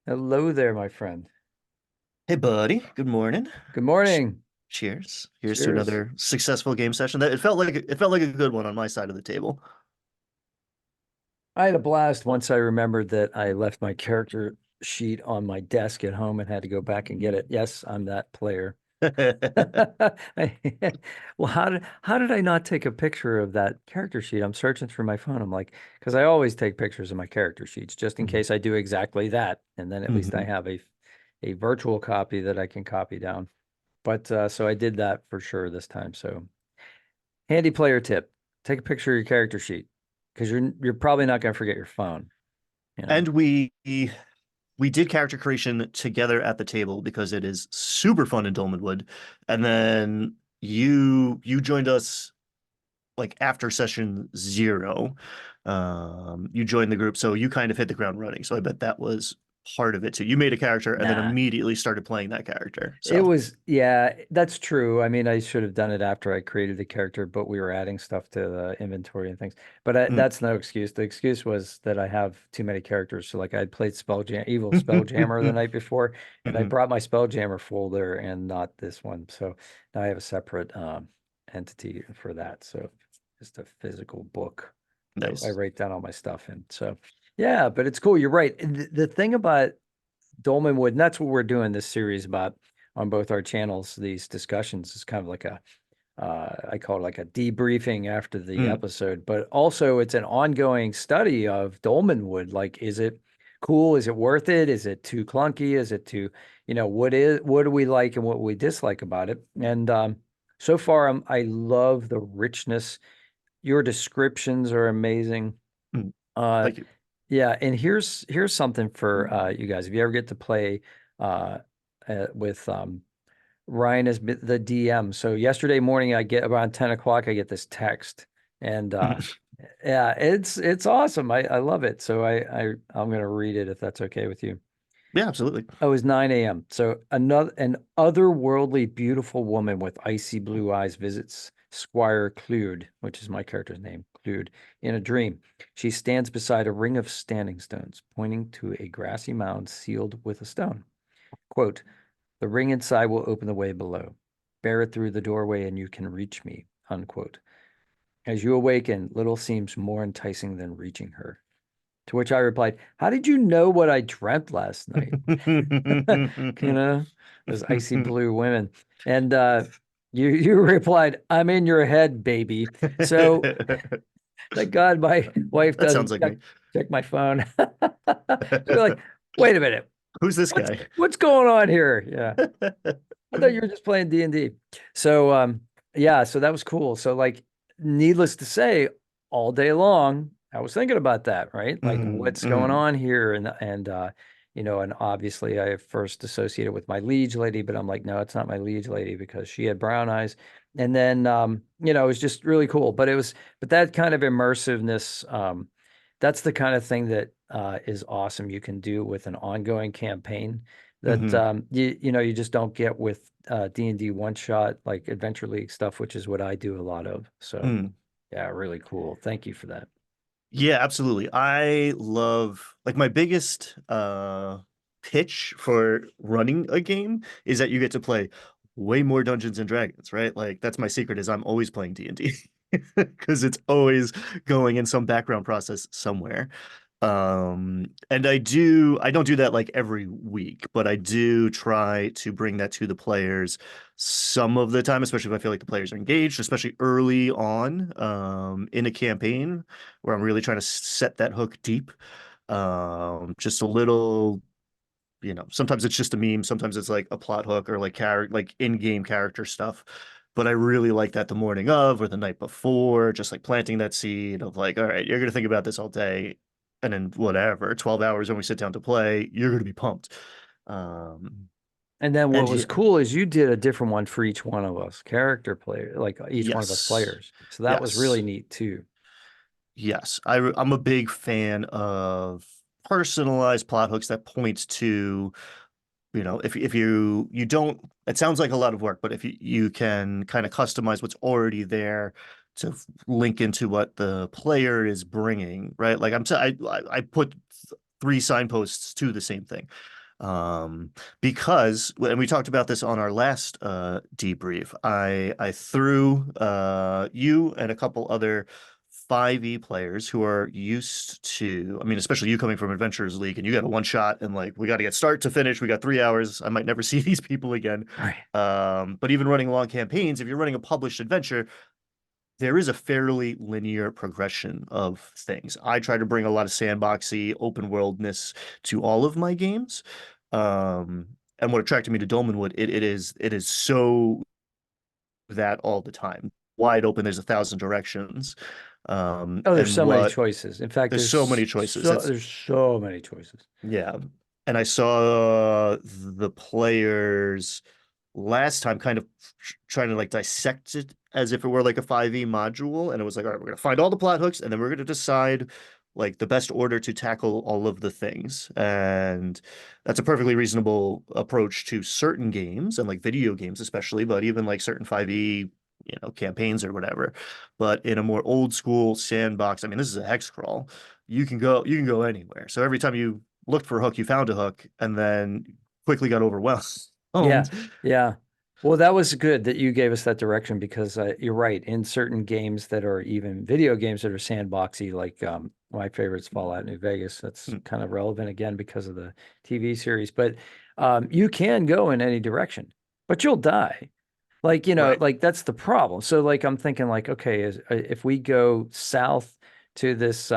Hello there, my friend. Hey, buddy. Good morning. Good Ch- morning. Cheers. Here's to Cheers. another successful game session. That it felt like a good one on my side of the table. I had a blast once I remembered that I left my character sheet on my desk at home and had to go back and get it. Yes, I'm that player. Well, how did I not take a picture of that character sheet? I'm searching through my phone. I'm like, because I always take pictures of my character sheets just in case I do exactly that, and then at least I Mhm. have a virtual copy that I can copy down. But so I did that for sure this time. So handy player tip: take a picture of your character sheet because you're probably not going to forget your phone. You know. And we did character creation together at the table because it is super fun in Dolmenwood. And then you joined us like after session 0. You joined the group, so you kind of hit the ground running. So I bet that was part of it too. You made a character and then Nah, immediately started playing that character. it So was yeah, that's true. I mean, I should have done it after I created the character, but we were adding stuff to the inventory and things. But mm. that's no excuse. The excuse was that I have too many characters. So like I played Evil Spelljammer the night before, and I Mhm. brought my Spelljammer folder and not this one. So now I have a separate entity for that. So just a physical book that I Nice. write down all my stuff in. So yeah, but it's cool. You're right. The thing about Dolmenwood, and that's what we're doing this series about on both our channels. These discussions is kind of like I call it like a debriefing after the Mm. episode, but also it's an ongoing study of Dolmenwood. Like, is it cool? Is it worth it? Is it too clunky? Is it too, what do we like and what we dislike about it? And so far, I love the richness. Your descriptions are amazing. Mm. Uh, Thank you. yeah, and here's something for you guys. If you ever get to play uh, with Ryan as the DM. So yesterday morning, I get around 10 o'clock, I get this text, and yeah, it's awesome. I love it. So I'm gonna read it if that's okay with you. Yeah, absolutely. Oh, it was 9 a.m. So an otherworldly beautiful woman with icy blue eyes visits Squire Clued, which is my character's name, Clued, in a dream. She stands beside a ring of standing stones, pointing to a grassy mound sealed with a stone. Quote, the ring inside will open the way below. Bear it through the doorway and you can reach me. Unquote. As you awaken, little seems more enticing than reaching her. To which I replied, how did you know what I dreamt last night? You know, those icy blue women. And you replied, I'm in your head, baby. So That thank God my wife sounds doesn't like me. check my phone. You're like, wait a minute, Who's this what's guy? what's going on here? Yeah. I thought you were just playing D&D. So yeah, so that was cool. So like needless to say, all day long, I was thinking about that, right? Like Mm, what's going mm, on here and and obviously I first associated with my liege lady, but I'm like, no, it's not my liege lady because she had brown eyes. And then it was just really cool. But that kind of immersiveness, that's the kind of thing that is awesome you can do with an ongoing campaign that mhm. you just don't get with D&D one shot like Adventure League stuff, which is what I do a lot of. So Mm. yeah, really cool. Thank you for that. Yeah, absolutely. I love like my biggest pitch for running a game is that you get to play way more Dungeons and Dragons, right? Like that's my secret is I'm always playing D&D because it's always going in some background process somewhere. And I don't do that like every week, but I do try to bring that to the players some of the time, especially if I feel like the players are engaged, especially early on in a campaign where I'm really trying to set that hook deep. Just a little, sometimes it's just a meme, sometimes it's like a plot hook or like in-game character stuff. But I really like that the morning of or the night before, just like planting that seed of like, all right, you're gonna think about this all day, and then whatever, 12 hours when we sit down to play, you're gonna be pumped. Um, And then what and was yeah, cool is you did a different one for each one of us, character player, like each one of us yes, players. So that was really yes. neat too. Yes, I'm a big fan of personalized plot hooks that point to, if you don't, it sounds like a lot of work, but if you can kind of customize what's already there to link into what the player is bringing, right? Like I put three signposts to the same thing. Because, and we talked about this on our last debrief, I threw you and a couple other 5e players who are used to, I mean, especially you coming from Adventurers League, and you got a one shot, and like we got to get start to finish. We got 3 hours. I might never see these people again. Right. But even running long campaigns, if you're running a published adventure, there is a fairly linear progression of things. I try to bring a lot of sandboxy, open worldness to all of my games. And what attracted me to Dolmenwood, it is so that all the time. Wide open, there's 1,000 directions. Oh, there's And so many what choices. In fact, there's so many choices. It's there's so many choices. yeah. And I saw the players last time kind of trying to like dissect it as if it were like a 5e module. And it was like, all right, we're going to find all the plot hooks and then we're going to decide like the best order to tackle all of the things. And that's a perfectly reasonable approach to certain games and like video games, especially, but even like certain 5e, campaigns or whatever. But in a more old school sandbox, I mean, this is a hex crawl. You can go anywhere. So every time you looked for a hook, you found a hook, and then quickly got overwhelmed. Yeah, yeah. Well, that was good that you gave us that direction because you're right. In certain games that are even video games that are sandboxy, like my favorite's Fallout New Vegas, that's kind of relevant again because of the TV series. But you can go in any direction, but you'll die. Like, Right. like that's the problem. So like I'm thinking like, okay, if we go south to this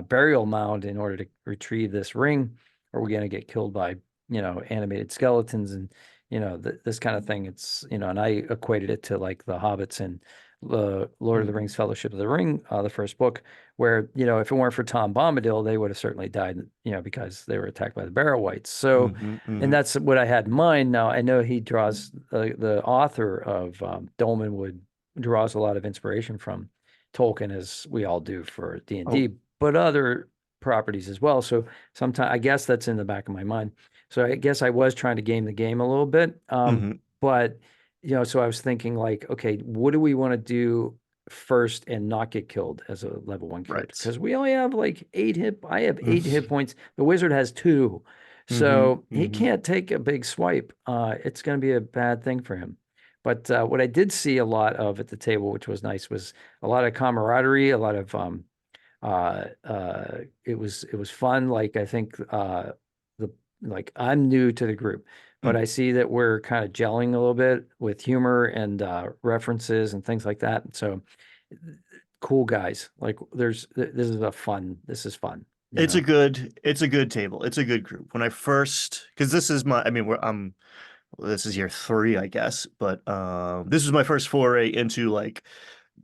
burial mound in order to retrieve this ring, are we going to get killed by, animated skeletons and, this kind of thing? It's, and I equated it to like the Hobbits and the Lord of the Rings Fellowship of the Ring, the first book, where, if it weren't for Tom Bombadil, they would have certainly died, because they were attacked by the Barrow Wights. So, Hmm. and Hmm. that's what I had in mind. Now, I know he draws, the author of Dolmenwood draws a lot of inspiration from Tolkien, as we all do for Oh. D&D, but other properties as well. So sometimes I guess that's in the back of my mind. So I guess I was trying to game the game a little bit. Hmm. But so I was thinking like, okay, what do we want to do first and not get killed as a level one character? Right. Because we only have like I have 8 hit Hmm. points. The wizard has 2. Hmm. So he can't take a big swipe. It's going to be a bad thing for him. But what I did see a lot of at the table, which was nice, was a lot of camaraderie, a lot of it was fun. Like I think the like I'm new to the group, but I see that we're kind of gelling a little bit with humor and references and things like that. So cool guys. Like this is fun, It's a good table. It's a good group. When I first, because this is my, I mean, this is year 3, I guess, but this was my first foray into like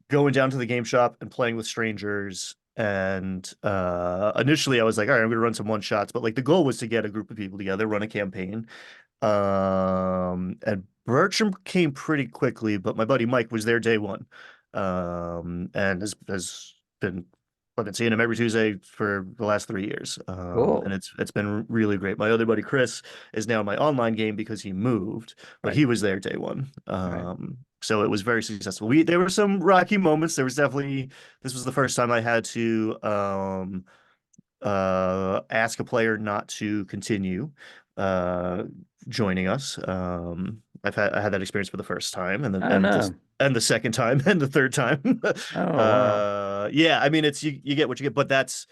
going down to the game shop and playing with strangers. And initially I was like, all right, I'm gonna run some one shots, but like the goal was to get a group of people together, run a campaign. And Bertram came pretty quickly, but my buddy Mike was there day one. And has been I've been seeing him every Tuesday for the last 3 years. And cool. it's been really great. My other buddy Chris is now in my online game because he moved, but Right, he was there day one. right. So it was very successful. There were some rocky moments. There was definitely This was the first time I had to ask a player not to continue uh, joining us. I had that experience for the first time, and I don't know. the second time, and the third time. Oh wow. Yeah, I mean, you get what you get, but that's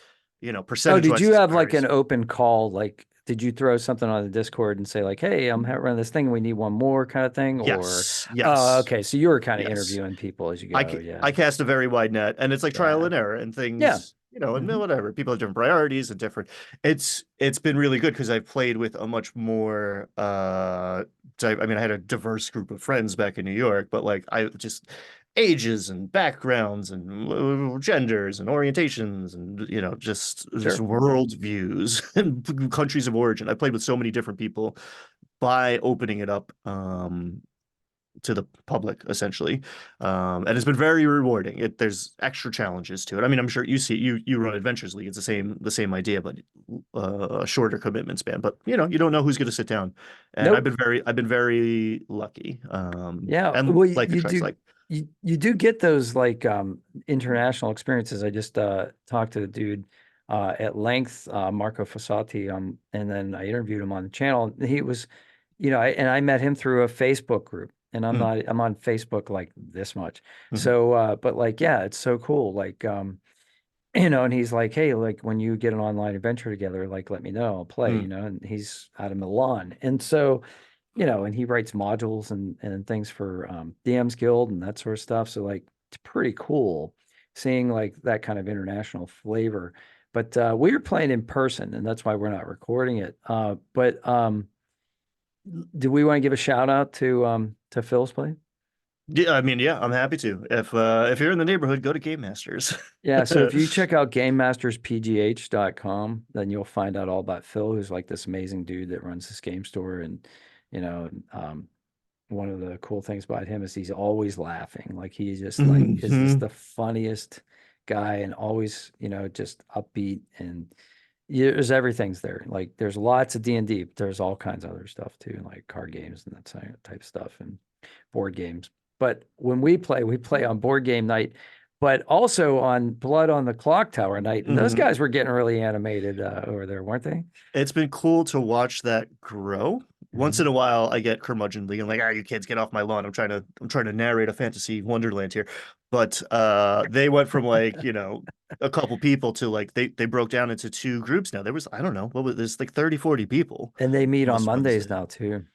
Oh, percentage did wise, you it's have like very an small. open call? Like, did you throw something on the Discord and say like, "Hey, I'm running this thing. We need one more," kind of thing? Or, Yes, oh, yes, okay. So you were kind of yes. interviewing people as you I go. ca- Yeah, I cast a very wide net, and it's like trial yeah, and error and yeah. things, and Hmm. whatever. People have different priorities and different. It's been really good because I've played with a much more I mean, I had a diverse group of friends back in New York, but like I just ages and backgrounds and genders and orientations and just Sure. world views and countries of origin. I played with so many different people by opening it up to the public essentially, and it's been very rewarding. There's extra challenges to it. I mean, I'm sure you run Adventures League. It's the same idea, but a shorter commitment span. But you don't know who's going to sit down, and I've Nope. been very lucky. Yeah. And Well, like you attracts do. like You do get those like international experiences. I just talked to a dude at length, Marco Fossati, and then I interviewed him on the channel. He was, and I met him through a Facebook group, and Mm, I'm on Facebook like this much. mhm, So, but like, yeah, it's so cool. Like, and he's like, hey, like when you get an online adventure together, like let me know, I'll play, mm, and he's out of Milan. And so, and he writes modules and things for DM's Guild and that sort of stuff. So like it's pretty cool seeing like that kind of international flavor. But we were playing in person, and that's why we're not recording it. But do we want to give a shout out to Phil's play? yeah, I mean, yeah, I'm happy to. If you're in the neighborhood, go to Game Masters. Yeah, so if you check out gamemasterspgh.com, then you'll find out all about Phil, who's like this amazing dude that runs this game store. And, you know, um, one of the cool things about him is he's always laughing. Like he just like is just Mhm. the funniest guy and always, just upbeat and there's everything's there. Like there's lots of D&D, but there's all kinds of other stuff too, like card games and that type of stuff and board games. But when we play on board game night, but also on Blood on the Clock Tower night. And those Mhm. guys were getting really animated over there, weren't they? It's been cool to watch that grow. Once Mhm. in a while, I get curmudgeonly and like, ah, you kids get off my lawn. I'm trying to narrate a fantasy wonderland here. But they went from like, a couple people to like they broke down into two groups now. There was, I don't know, what was this, like 30, 40 people And they meet on most Mondays Wednesday. now too.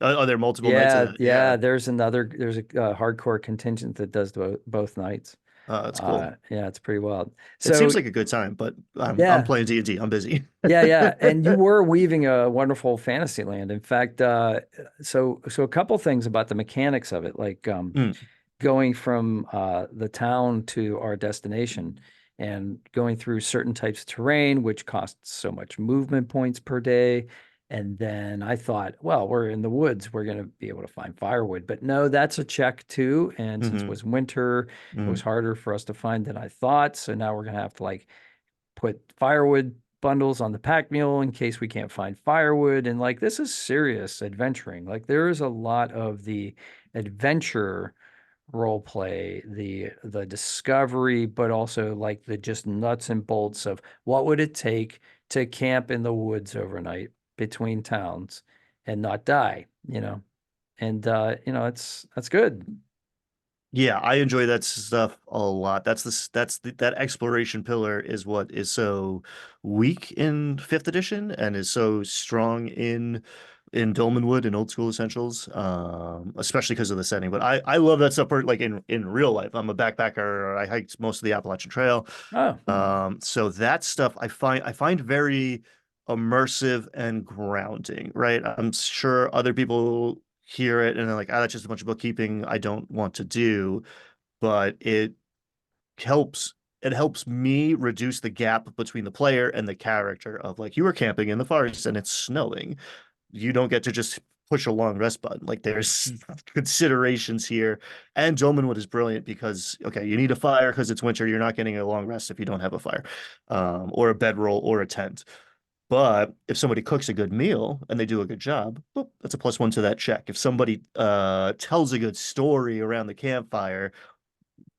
Are there multiple nights of Yeah, that? yeah. Yeah. There's a hardcore contingent that does both nights. That's cool. Yeah, it's pretty wild. It So seems like a good time, but I'm yeah, playing D&D. I'm busy. yeah. And you were weaving a wonderful fantasy land. In fact, so a couple things about the mechanics of it, like Mm, going from the town to our destination and going through certain types of terrain, which costs so much movement points per day. And then I thought, well, we're in the woods, we're going to be able to find firewood. But no, that's a check too. And since it hmm was winter, it was mm. harder for us to find than I thought. So now we're going to have to like put firewood bundles on the pack mule in case we can't find firewood. And like, this is serious adventuring. Like, there is a lot of the adventure role play, the discovery, but also like the just nuts and bolts of what would it take to camp in the woods overnight between towns and not die. And that's good. Yeah, I enjoy that stuff a lot. That exploration pillar is what is so weak in fifth edition and is so strong in Dolmenwood and Old School Essentials, especially because of the setting. But I love that stuff for like in real life. I'm a backpacker. I hiked most of the Appalachian Trail. Oh, So that stuff I find very immersive and grounding, right? I'm sure other people hear it and they're like, ah, that's just a bunch of bookkeeping I don't want to do. But helps it helps me reduce the gap between the player and the character of like you are camping in the forest and it's snowing. You don't get to just push a long rest button. Like there's considerations here. And Dolmenwood is brilliant because okay, you need a fire because it's winter. You're not getting a long rest if you don't have a fire, or a bedroll or a tent. But if somebody cooks a good meal and they do a good job, boop, that's a plus one to that check. If somebody tells a good story around the campfire,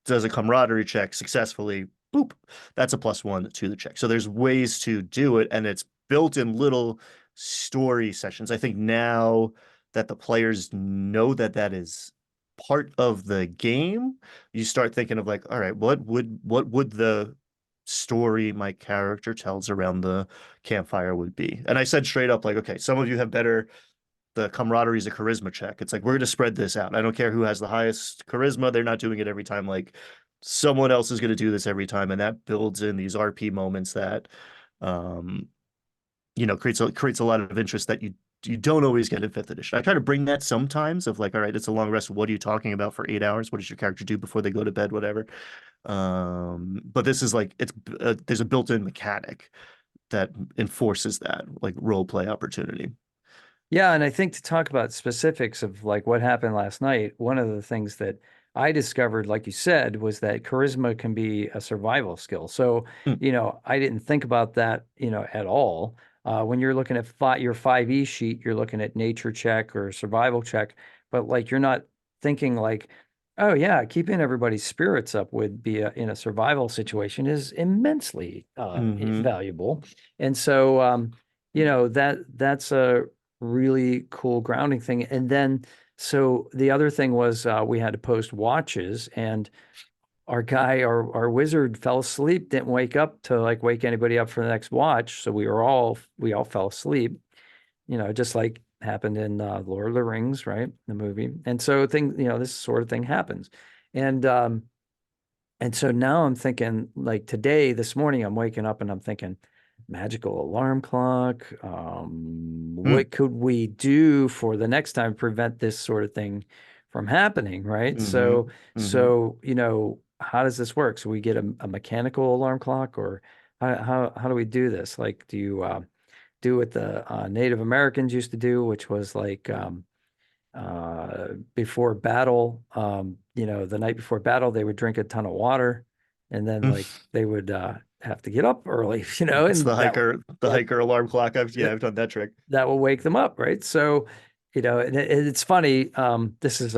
does a camaraderie check successfully, boop, that's a plus one to the check. So there's ways to do it, and it's built in little story sessions. I think now that the players know that that is part of the game, you start thinking of like, all right, what would the story my character tells around the campfire would be? And I said straight up, like, okay, some of you have better the camaraderie is a charisma check. It's like we're gonna spread this out. I don't care who has the highest charisma. They're not doing it every time. Like someone else is gonna do this every time, and that builds in these RP moments that, um, creates a lot of interest that you don't always get in fifth edition. I try to bring that sometimes of like, all right, it's a long rest. What are you talking about for 8 hours? What does your character do before they go to bed? Whatever. But this is like there's a built-in mechanic that enforces that like role play opportunity. Yeah, and I think to talk about specifics of like what happened last night, one of the things that I discovered, like you said, was that charisma can be a survival skill. So, Hmm. I didn't think about that, at all. When you're looking at your 5e sheet, you're looking at nature check or survival check, but like you're not thinking like Oh yeah, keeping everybody's spirits up would be in a survival situation is immensely Hmm. valuable. And so that's a really cool grounding thing. And then so the other thing was we had to post watches, and our wizard fell asleep, didn't wake up to like wake anybody up for the next watch. So we all fell asleep, just like happened in Lord of the Rings, right? The movie. And so this sort of thing happens. And so now I'm thinking, like today, this morning, I'm waking up and I'm thinking, magical alarm clock. Mm. What could we do for the next time to prevent this sort of thing from happening, right? Hmm. So, Hmm. how does this work? So we get a mechanical alarm clock, or how do we do this? Like, do you do what the Native Americans used to do, which was like before battle, the night before battle, they would drink a ton of water, and then like they would have to get up early, It's and the that hiker alarm clock. that I've done that trick. that will wake them up, right? So, and it's funny. This is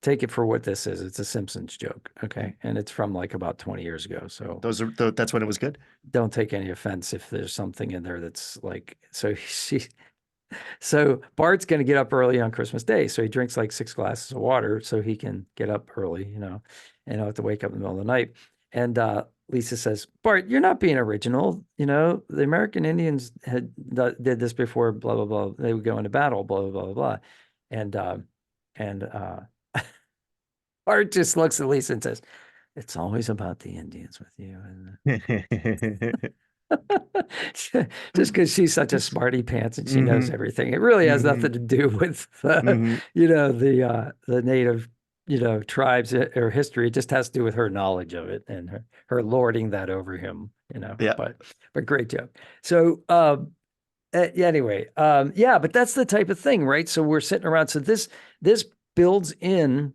take it for what this is. It's a Simpsons joke, okay, and it's from like about 20 years ago. So That's when it was good. don't take any offense if there's something in there that's like so So Bart's going to get up early on Christmas Day. So he drinks like 6 glasses of water so he can get up early, and don't have to wake up in the middle of the night. And Lisa says, Bart, you're not being original. The American Indians did this before, blah, blah, blah. They would go into battle, blah, blah, blah, blah. And, and Bart just looks at Lisa and says, it's always about the Indians with you. And just because she's such a smarty pants and she knows Hmm. everything, it really has Hmm. nothing to do with Hmm. the native tribes or history. It just has to do with her knowledge of it and her lording that over him. Yeah. But great joke. So yeah, anyway, yeah, but that's the type of thing, right? So we're sitting around. So this builds in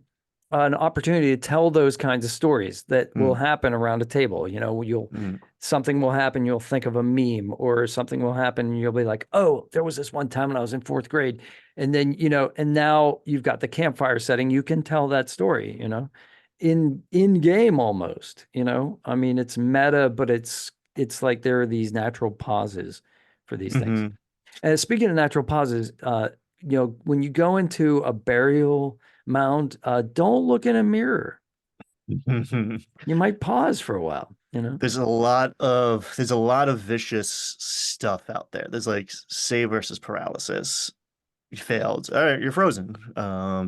an opportunity to tell those kinds of stories that will Mm. happen around a table. You'll Mm. something will happen, you'll think of a meme, or something will happen, and you'll be like, oh, there was this one time when I was in fourth grade. And then, and now you've got the campfire setting, you can tell that story, in game almost, I mean, it's meta, but it's like there are these natural pauses for these things. Hmm. And speaking of natural pauses, when you go into a burial mound, don't look in a mirror. You might pause for a while, There's a lot of vicious stuff out there. There's like save versus paralysis. You failed. All right, you're frozen.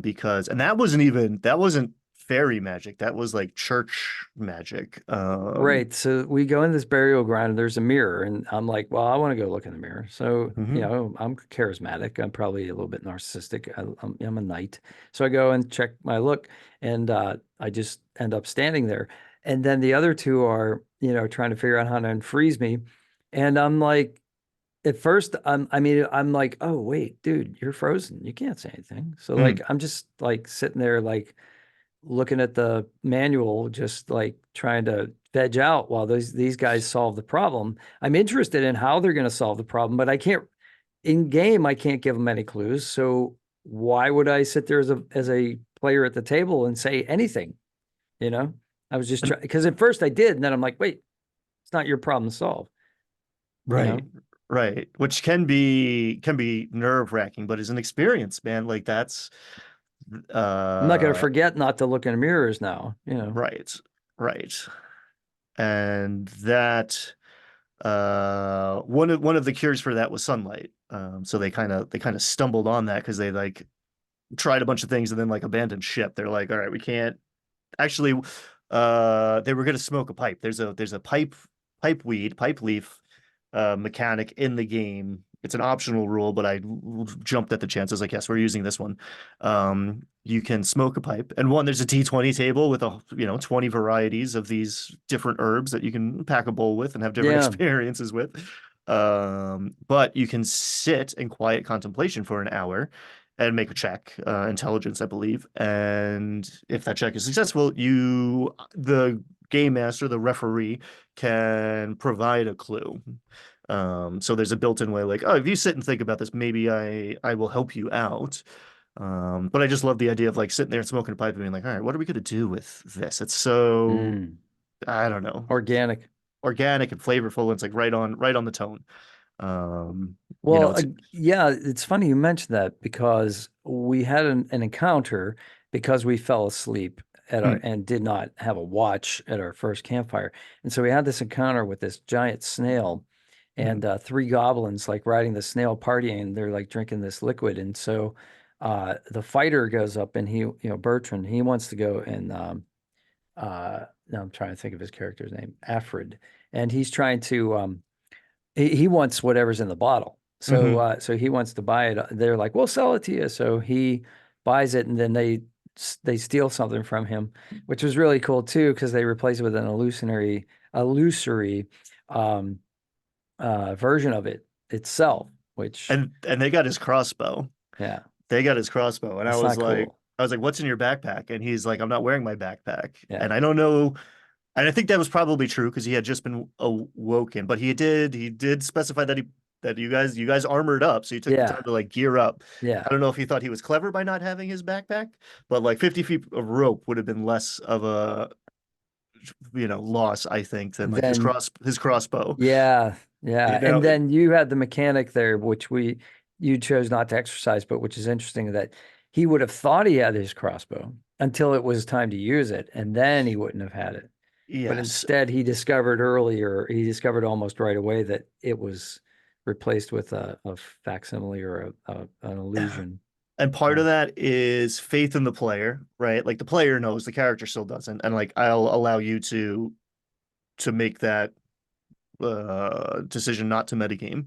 Because and that wasn't fairy magic. That was like church magic. Right. So we go in this burial ground and there's a mirror, and I'm like, well, I want to go look in the mirror. So, Mhm. I'm charismatic. I'm probably a little bit narcissistic. I'm a knight. So I go and check my look, and I just end up standing there. And then the other two are, trying to figure out how to unfreeze me. And I'm like, at first, I'm like, oh, wait, dude, you're frozen. You can't say anything. So like, Mm. I'm just like sitting there, like, looking at the manual, just like trying to veg out while these guys solve the problem. I'm interested in how they're going to solve the problem, but I can't in game. I can't give them any clues. So why would I sit there as a player at the table and say anything? You know, I was just And trying because at first I did, and then I'm like, wait, it's not your problem to solve. You right, know, right. Which can be nerve-wracking, but as an experience, man, like that's I'm not going to uh forget not to look in mirrors now. right, right. And that one of the cures for that was sunlight. So they kind of stumbled on that because they like tried a bunch of things and then like abandoned ship. They're like, all right, we can't actually they were gonna smoke a pipe. There's a pipe leaf mechanic in the game. It's an optional rule, but I jumped at the chances. Like, yes, we're using this one. You can smoke a pipe, and there's a D20 table with 20 varieties of these different herbs that you can pack a bowl with and have different Yeah. experiences with. But you can sit in quiet contemplation for an hour and make a check, intelligence, I believe. And if that check is successful, the game master, the referee, can provide a clue. So there's a built-in way, like, oh, if you sit and think about this, maybe I will help you out. But I just love the idea of like sitting there and smoking a pipe and being like, all right, what are we gonna do with this? It's so, Mm. I don't know, Organic. organic and flavorful. It's like right on the tone. Um, you know, Well, it's yeah, it's funny you mentioned that because we had an encounter because we fell asleep at our mm, and did not have a watch at our first campfire. And so we had this encounter with this giant snail and mm, three goblins like riding the snail partying and they're like drinking this liquid. And so the fighter goes up and Bertrand, he wants to go and now I'm trying to think of his character's name, Alfred. And he's trying to he wants whatever's in the bottle. So hmm. so he wants to buy it. They're like, "We'll sell it to you." So he buys it and then they steal something from him, which was really cool too because they replace it with an illusory um version of it itself, which And they got his crossbow. yeah, They got his crossbow, and that's not cool. I was like, what's in your backpack? And he's like, I'm not wearing my backpack. Yeah. And I don't know. And I think that was probably true because he had just been awoken, but he did specify that you guys armored up, so you took the time Yeah. to like gear up. I Yeah. don't know if he thought he was clever by not having his backpack, but like 50 feet of rope would have been less of a loss, I think, than like Then his crossbow. yeah, yeah. You And know, then you had the mechanic there, which you chose not to exercise, but which is interesting that he would have thought he had his crossbow until it was time to use it, and then he wouldn't have had it. But yes. instead, he discovered almost right away that it was replaced with a facsimile or an illusion. And part Yeah. of that is faith in the player, right? Like the player knows, the character still doesn't. And like I'll allow you to make that decision not to metagame.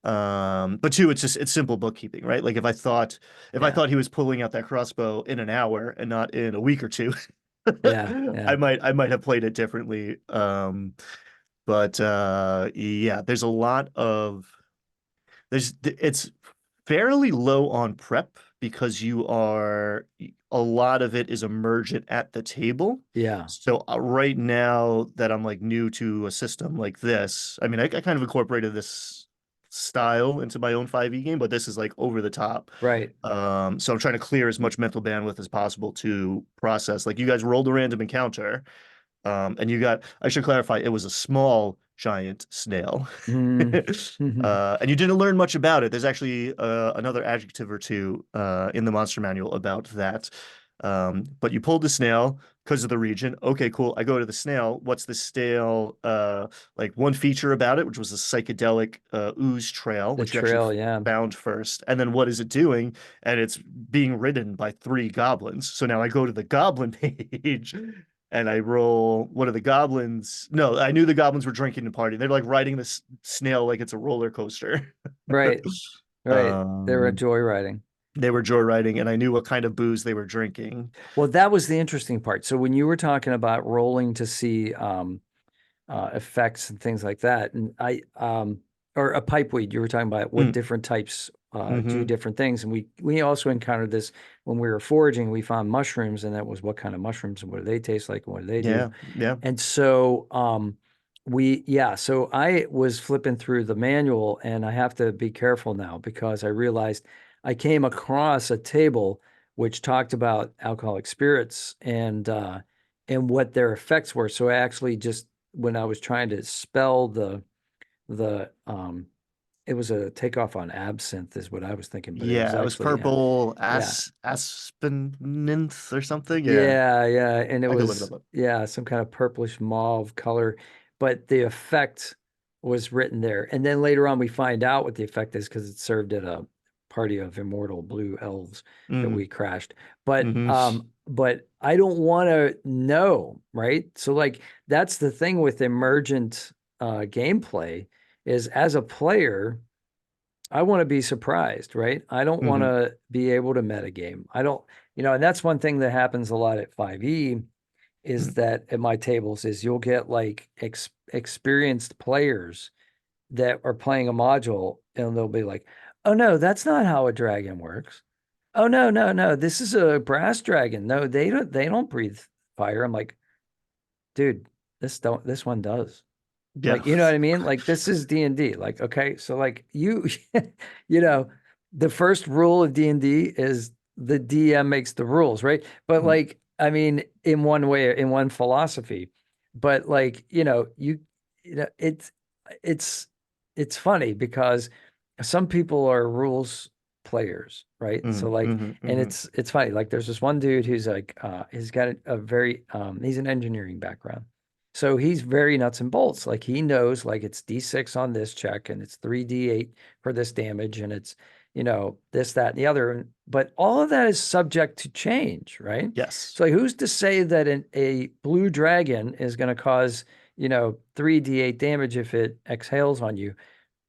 But two, it's simple bookkeeping, right? Like if I Yeah. thought he was pulling out that crossbow in an hour and not in a week or two, Yeah. Yeah. I might have played it differently. But yeah, there's a lot of it's fairly low on prep because a lot of it is emergent at the table. Yeah. So right now that I'm like new to a system like this, I mean, I kind of incorporated this style into my own 5e game, but this is like over the top. Right. So I'm trying to clear as much mental bandwidth as possible to process. Like you guys rolled a random encounter, and you got, I should clarify, it was a small giant snail. Mm. And you didn't learn much about it. There's actually another adjective or two in the monster manual about that. But you pulled the snail because of the region. Okay, cool. I go to the snail. What's the snail? Like one feature about it, which was a psychedelic ooze trail, The which you actually trail, yeah. found first. And then what is it doing? And it's being ridden by three goblins. So now I go to the goblin page and I roll. What are the goblins? No, I knew the goblins were drinking and partying. They're like riding this snail like it's a roller coaster. Right. Right. They were um, joyriding. they were joyriding, and I knew what kind of booze they were drinking. Well, that was the interesting part. So when you were talking about rolling to see effects and things like that, and or a pipe weed, you were talking about what Mm, different types do hmm. different things, and we also encountered this when we were foraging. We found mushrooms, and that was what kind of mushrooms and what do they taste like and what do they do? Yeah, yeah. And so so I was flipping through the manual, and I have to be careful now because I realized I came across a table which talked about alcoholic spirits and what their effects were. So I actually just when I was trying to spell the it was a takeoff on absinthe is what I was thinking, but it was Yeah, it was actually purple yeah. aspenninth or something. Yeah, Yeah, yeah, and it I could look it was up. yeah, some kind of purplish mauve color, but the effect was written there. And then later on we find out what the effect is because it served at a party of immortal blue elves that Mm, we crashed. hmm. But I don't want to know, right? So like that's the thing with emergent gameplay is as a player, I want to be surprised, right? I don't want Hmm. to be able to metagame. I don't, and that's one thing that happens a lot at 5e is that at my tables is you'll get like experienced players that are playing a module and they'll be like, "Oh no, that's not how a dragon works. Oh no, no, no, this is a brass dragon. No, they don't breathe fire." I'm like, "Dude, this one does." Yeah. Like, you know what I mean? Like this is D&D. Like, okay, so like you you know, the first rule of D&D is the DM makes the rules, right? But Mm, like, I mean, in one way, in one philosophy, but like, you know, it's it's funny because some people are rules players, right? So mhm, like, mhm, and mhm. it's funny. Like, there's this one dude who's like, he's got a very, he's an engineering background. So he's very nuts and bolts. Like he knows like it's D6 on this check and it's 3D8 for this damage and it's this, that, and the other. But all of that is subject to change, right? Yes. So like, who's to say that a blue dragon is going to cause, 3D8 damage if it exhales on you?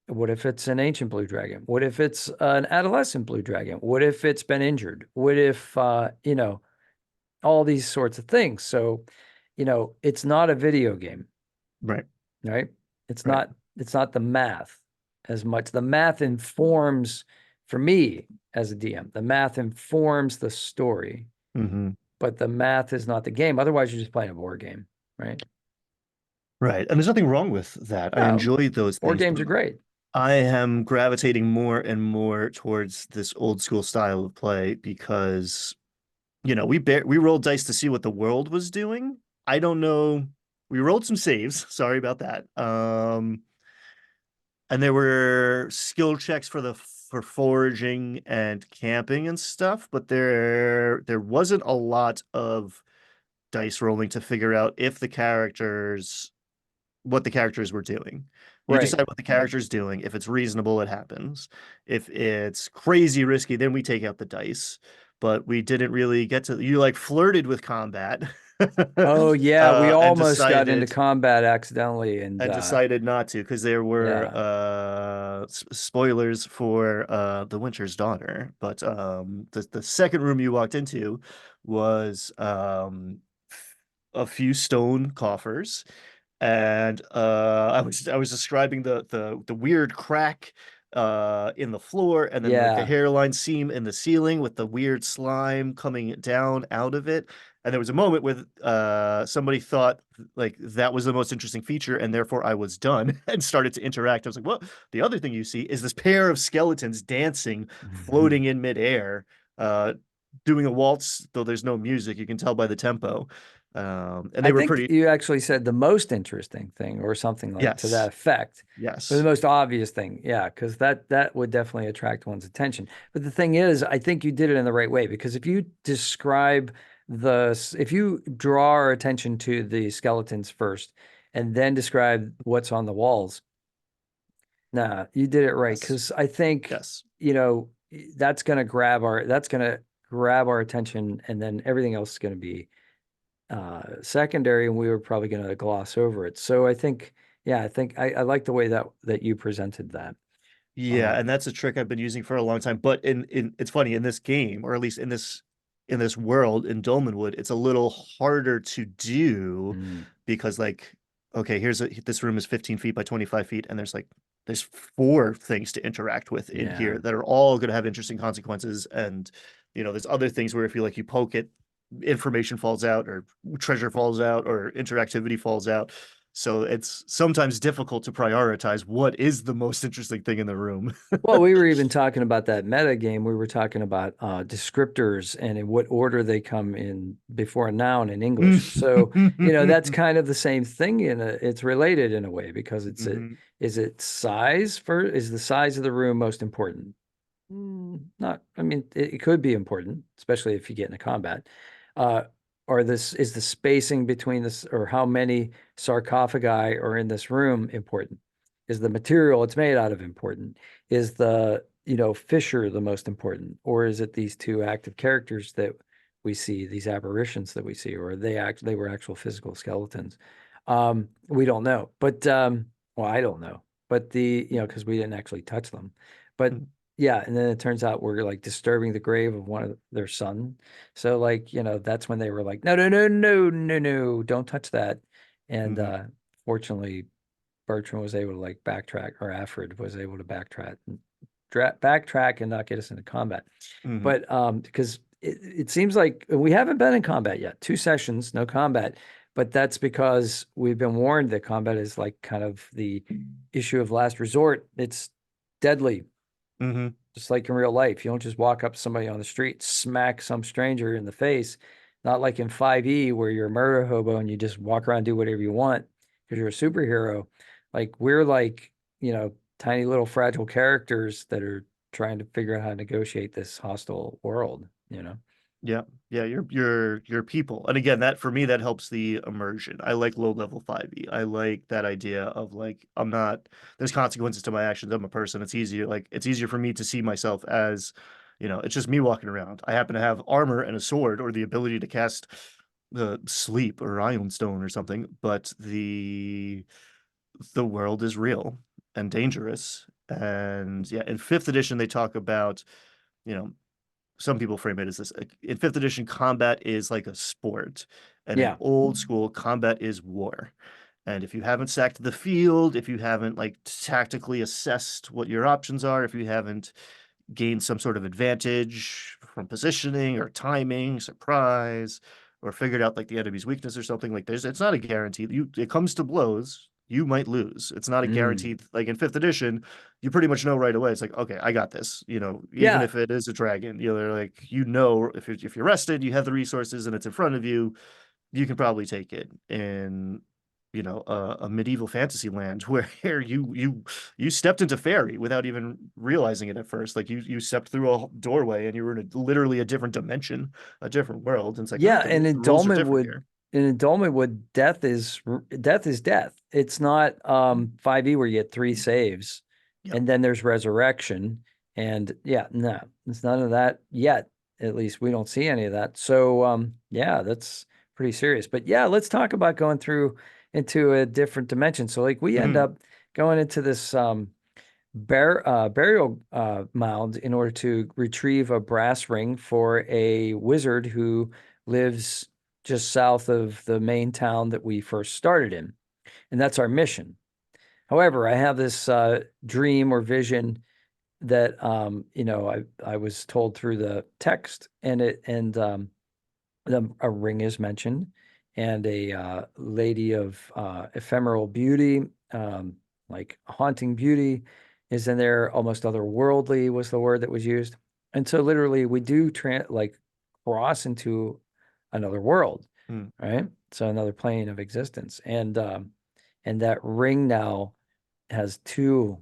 What if it's an ancient blue dragon? What if it's an adolescent blue dragon? What if it's been injured? What if, all these sorts of things? So, it's not a video game, Right. right? It's Right. not it's not the math as much. The math informs for me as a DM. The math informs the story, Hmm. but the math is not the game. Otherwise, you're just playing a board game, right? Right. And there's nothing wrong with that. I No, enjoy those board things, games but are great. I am gravitating more and more towards this old school style of play because, we rolled dice to see what the world was doing. I don't know. We rolled some saves. Sorry about that. And there were skill checks for foraging and camping and stuff, but there wasn't a lot of dice rolling to figure out if the characters what the characters were doing. You Right. decide what the character's doing. If it's reasonable, it happens. If it's crazy risky, then we take out the dice. But we didn't really get to, you like flirted with combat Oh yeah, we and almost got into decided combat accidentally, and not to because there were yeah, spoilers for The Winter's Daughter. But the second room you walked into was a few stone coffers, and I was describing the weird crack in the floor, and then like a yeah. hairline seam in the ceiling with the weird slime coming down out of it. And there was a moment with somebody thought like that was the most interesting feature, and therefore I was done and started to interact. I was like, well, the other thing you see is this pair of skeletons dancing, floating in midair, uh, doing a waltz, though there's no music. You can tell by the tempo. And I they were think pretty, you actually said the most interesting thing or something like to that yes, effect. Or the yes. most obvious thing. Yeah, because that would definitely attract one's attention. But the thing is, I think you did it in the right way because if you draw our attention to the skeletons first and then describe what's on the walls, nah, you did it right. Yes. Because I think, Yes. you know, that's gonna grab our attention and then everything else is gonna be secondary, and we were probably going to gloss over it. So I think, yeah, I like the way that you presented that. Yeah, Um, and that's a trick I've been using for a long time. But in it's funny in this game, or at least in this world in Dolmenwood, it's a little harder to do mm, because like, okay, this room is 15 feet by 25 feet, and there's four things to interact with in yeah. here that are all going to have interesting consequences. And there's other things where if you you poke it, information falls out, or treasure falls out, or interactivity falls out. So it's sometimes difficult to prioritize what is the most interesting thing in the room. Well, we were even talking about that meta game. We were talking about descriptors and in what order they come in before a noun in English. So, that's kind of the same thing it's related in a way because Mhm. is it size is the size of the room most important? Not, I mean, it could be important, especially if you get into combat. Uh, or this is the spacing between this, or how many sarcophagi are in this room important? Is the material it's made out of important? Is the, fissure the most important? Or is it these two active characters that we see, these apparitions that we see, or they were actual physical skeletons? We don't know, but well, I don't know, but because we didn't actually touch them. But yeah, and then it turns out we're like disturbing the grave of one of their son. So like, that's when they were like, no, no, no, no, no, no, don't touch that. And Mhm. fortunately, Bertrand was able to like backtrack, or Alfred was able to backtrack and not get us into combat. Mhm. But because it seems like we haven't been in combat yet. 2 sessions, no combat. But that's because we've been warned that combat is like kind of the issue of last resort. It's deadly, Mhm. just like in real life. You don't just walk up to somebody on the street, smack some stranger in the face. Not like in 5e where you're a murder hobo and you just walk around and do whatever you want because you're a superhero. Like we're like, tiny little fragile characters that are trying to figure out how to negotiate this hostile world. Yeah, yeah, you're people. And again, that for me that helps the immersion. I like low level 5e. I like that idea of like I'm not there's consequences to my actions. I'm a person. It's easier for me to see myself as, it's just me walking around. I happen to have armor and a sword or the ability to cast the sleep or ion stone or something, but the world is real and dangerous. And yeah, in fifth edition they talk about, you know, some people frame it as this. In fifth edition, combat is like a sport, and in Yeah. old school, combat is war. And if you haven't sacked the field, if you haven't like tactically assessed what your options are, if you haven't gained some sort of advantage from positioning or timing, surprise, or figured out like the enemy's weakness or something, like it's not a guarantee. It comes to blows, you might lose. It's not a Mm. guaranteed like in fifth edition, you pretty much know right away. It's like, okay, I got this. Even Yeah. if it is a dragon, they're like, if you're rested, you have the resources and it's in front of you, you can probably take it. In a medieval fantasy land where you stepped into fairy without even realizing it at first. Like you stepped through a doorway and you were in literally a different dimension, a different world. And it's like, Yeah, okay, and the rules are different here. In Dolmenwood, death is death. It's not 5e where you get three saves Yep. and then there's resurrection. And yeah, no, it's none of that yet. At least we don't see any of that. So yeah, that's pretty serious. But yeah, let's talk about going through into a different dimension. So like we end Mhm. up going into this burial mound in order to retrieve a brass ring for a wizard who lives just south of the main town that we first started in. And that's our mission. However, I have this dream or vision that I was told through the text, a ring is mentioned, and a lady of ephemeral beauty, like haunting beauty, is in there. Almost otherworldly was the word that was used, and so literally we do like cross into another world, Mm. right? So another plane of existence, and that ring now has two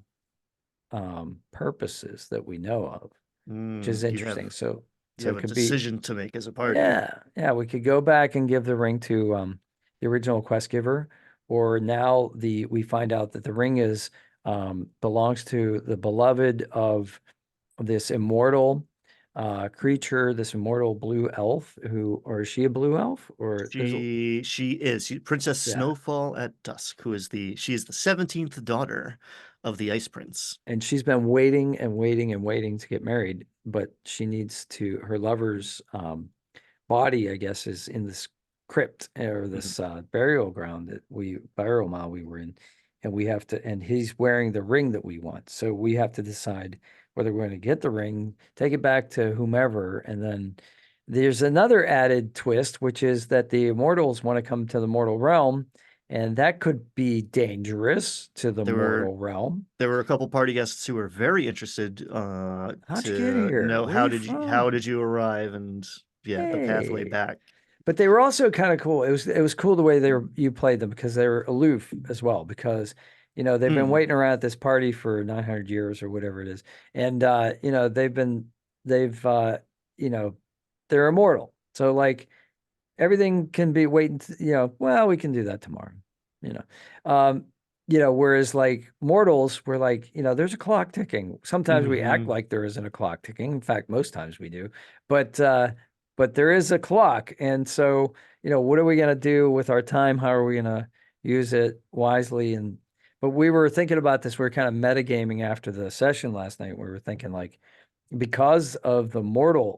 purposes that we know of, which is Mm. You have interesting. So you so have it a could be. decision to make as a party. Yeah, yeah, we could go back and give the ring to the original quest giver, or now we find out that the ring is belongs to the beloved of this immortal creature, this immortal blue elf or is she a blue elf? Or there's She is Princess yeah, Snowfall at Dusk, she is the 17th daughter of the Ice Prince. and she's been waiting and waiting and waiting to get married, but she needs to her lover's body, I guess, is in this crypt or Mhm. this burial mound we were in, and and he's wearing the ring that we want. So we have to decide whether we're going to get the ring, take it back to whomever, and then there's another added twist, which is that the immortals want to come to the mortal realm, and that could be dangerous to the There were mortal realm. there were a couple party guests who were very interested How'd you get to here? know Where are you how did from? you arrive and yeah, the pathway Hey. back. But they were also kind of cool. It was cool the way you played them because they were aloof as well. Because they've been Mm. waiting around at this party for 900 years or whatever it is, and they've you know they're immortal. So like everything can be waiting. Well, we can do that tomorrow. You know, um, whereas like mortals, we're like there's a clock ticking. Sometimes we act Hmm. like there isn't a clock ticking. In fact, most times we do, but there is a clock, and so what are we gonna do with our time? How are we gonna use it wisely? And but we were thinking about this. We were kind of metagaming after the session last night. We were thinking like because of the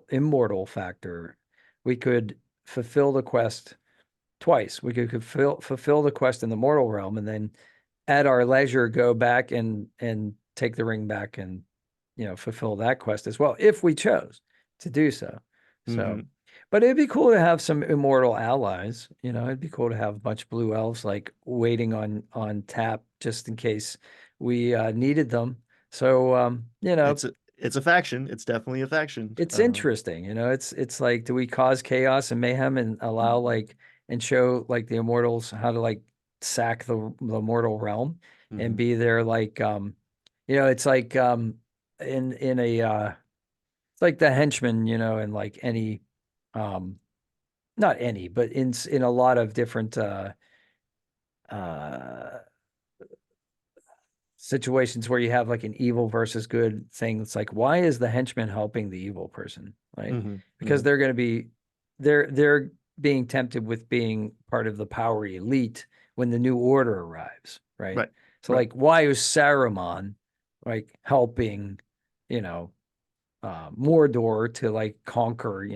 immortal factor, we could fulfill the quest twice. We could fulfill the quest in the mortal realm, and then at our leisure go back and take the ring back and fulfill that quest as well if we chose to do so. So, Hmm. but it'd be cool to have some immortal allies. It'd be cool to have a bunch of blue elves like waiting on tap just in case we needed them. So, It's it's a faction. It's definitely a faction. It's interesting, it's like, do we cause chaos and mayhem and allow like and show like the immortals how to like sack the mortal realm and Mhm. be there like it's like in a it's like the henchman, in like any um not any, but in a lot of different uh situations where you have like an evil versus good thing. It's like, why is the henchman helping the evil person? Right? Mhm. Because Mhm. they're going to be they're being tempted with being part of the power elite when the new order arrives, right? Right. So Right. like, why is Saruman like helping, you know, Mordor to like conquer,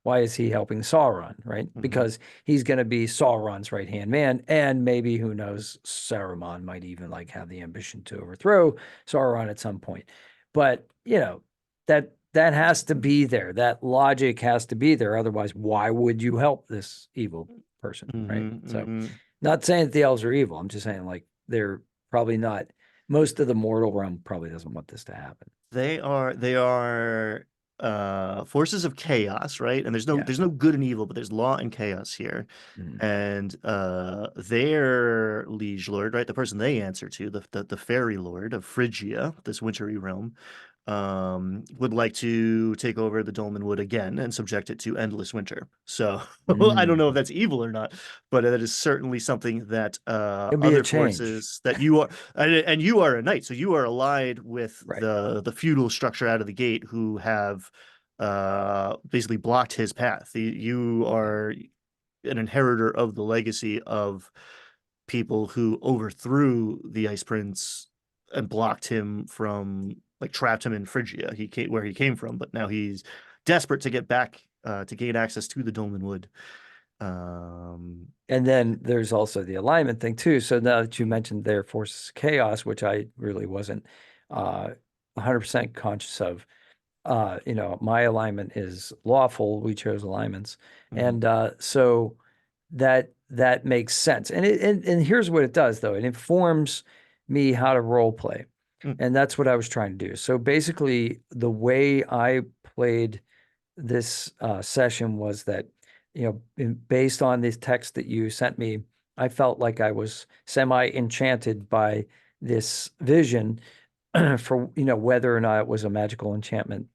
why is he helping Sauron, right? Mhm. Because he's going to be Sauron's right hand man, and maybe who knows, Saruman might even like have the ambition to overthrow Sauron at some point. But that has to be there. That logic has to be there. Otherwise, why would you help this evil person, right? Mhm. So, Mhm. not saying that the elves are evil. I'm just saying like they're probably not. Most of the mortal realm probably doesn't want this to happen. They are forces of chaos, right? And there's no Yeah. there's no good and evil, but there's law and chaos here. Mm. And their liege lord, right? The person they answer to, the fairy lord of Phrygia, this wintry realm, would like to take over the Dolmenwood again and subject it to endless winter. So I don't know if Mm. that's evil or not, but that is certainly something that It'll be a other change. forces that you are, and you are a knight, so you are allied with Right. the feudal structure out of the gate who have basically blocked his path. You are an inheritor of the legacy of people who overthrew the Ice Prince and blocked him from, like, trapped him in Phrygia. He came where he came from, but now he's desperate to get back to gain access to the Dolmenwood. Um, And then there's also the alignment thing too. So now that you mentioned their forces of chaos, which I really wasn't 100% conscious of, my alignment is lawful. We chose alignments. mhm, And so that makes sense. And here's what it does though. It informs me how to role play. mm, And that's what I was trying to do. So basically the way I played this session was that, based on this text that you sent me, I felt like I was semi enchanted by this vision for, whether or not it was a magical enchantment.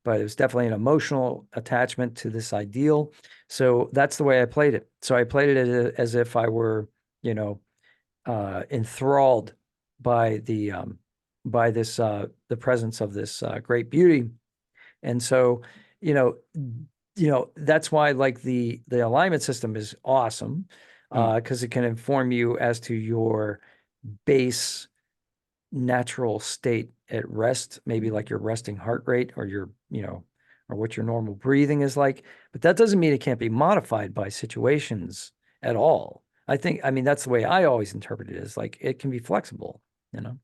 But it was definitely an emotional attachment to this ideal. So that's the way I played it. So I played it as if I were, you know, enthralled by the presence of this great beauty. And so, you know, that's why like the alignment system is awesome, mm. because it can inform you as to your base natural state at rest, maybe like your resting heart rate or or what your normal breathing is like. But that doesn't mean it can't be modified by situations at all. I mean, that's the way I always interpret it, is like it can be flexible, you know?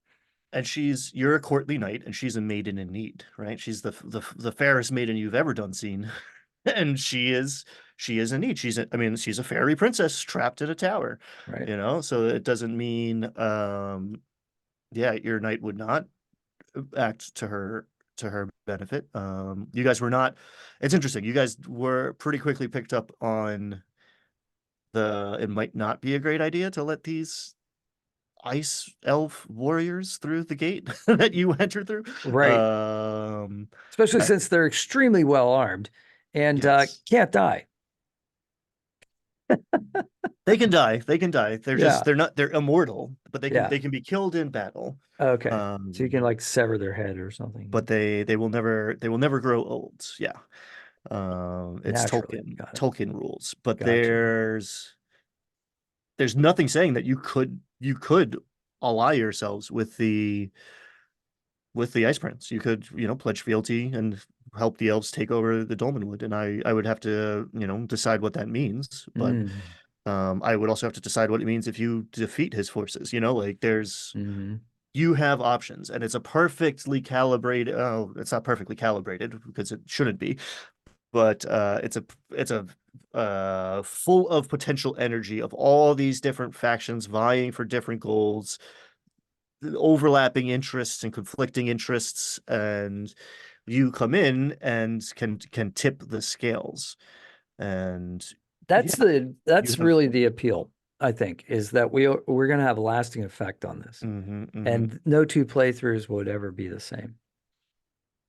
And you're a courtly knight, and she's a maiden in need, right? She's the fairest maiden you've ever done seen, and she is in need. I mean, she's a fairy princess trapped in a tower, Right. So it doesn't mean yeah, your knight would not act to her benefit. You guys were not. It's interesting. You guys were pretty quickly picked up on it might not be a great idea to let these ice elf warriors through the gate that you enter through. Right. Especially I- since they're extremely well armed and yes, can't die. they can die. They can die. Yeah. They're immortal, but Yeah. they can be killed in battle. Okay. So you can Um, like sever their head or something but they will never grow old. Yeah. It's naturally. Got it. Tolkien rules, but Gotcha. there's nothing saying that you could ally yourselves with the Ice Prince. You could, pledge fealty and help the elves take over the Dolmenwood, and I would have to, decide what that means. But Mm. I would also have to decide what it means if you defeat his forces. Like Hmm. you have options, and it's a perfectly calibrated. Oh, it's not perfectly calibrated because it shouldn't be, but it's a full of potential energy of all these different factions vying for different goals. overlapping interests and conflicting interests, and you come in and can tip the scales. And yeah, you That's have. really the appeal, I think, is that we're going to have a lasting effect on this. Hmm, hmm. And no two playthroughs would ever be the same,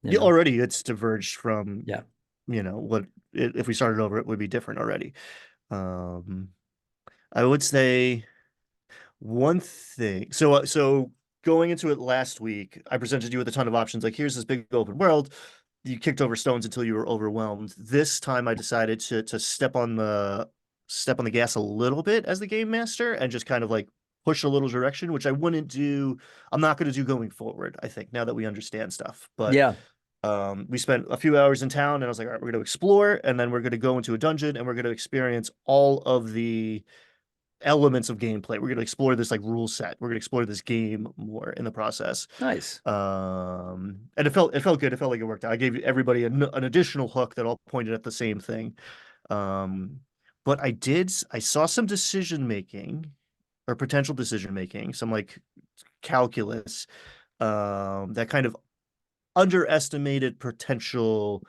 you Yeah, know? already it's diverged from, Yeah. what if we started over, it would be different already. Um, I would say one thing. So going into it last week, I presented you with a ton of options. Like, here's this big open world. You kicked over stones until you were overwhelmed. This time, I decided to step on the gas a little bit as the game master and just kind of like push a little direction, which I wouldn't do. I'm not going to do going forward, I think, now that we understand stuff. But Yeah. we spent a few hours in town, and I was like, all right, we're going to explore, and then we're going to go into a dungeon, and we're going to experience all of the elements of gameplay. We're going to explore this like rule set. We're going to explore this game more in the process. Nice. And it felt good. It felt like it worked out. I gave everybody an additional hook that all pointed at the same thing. Um, but I saw some decision making or potential decision making, some like calculus, that kind of underestimated potential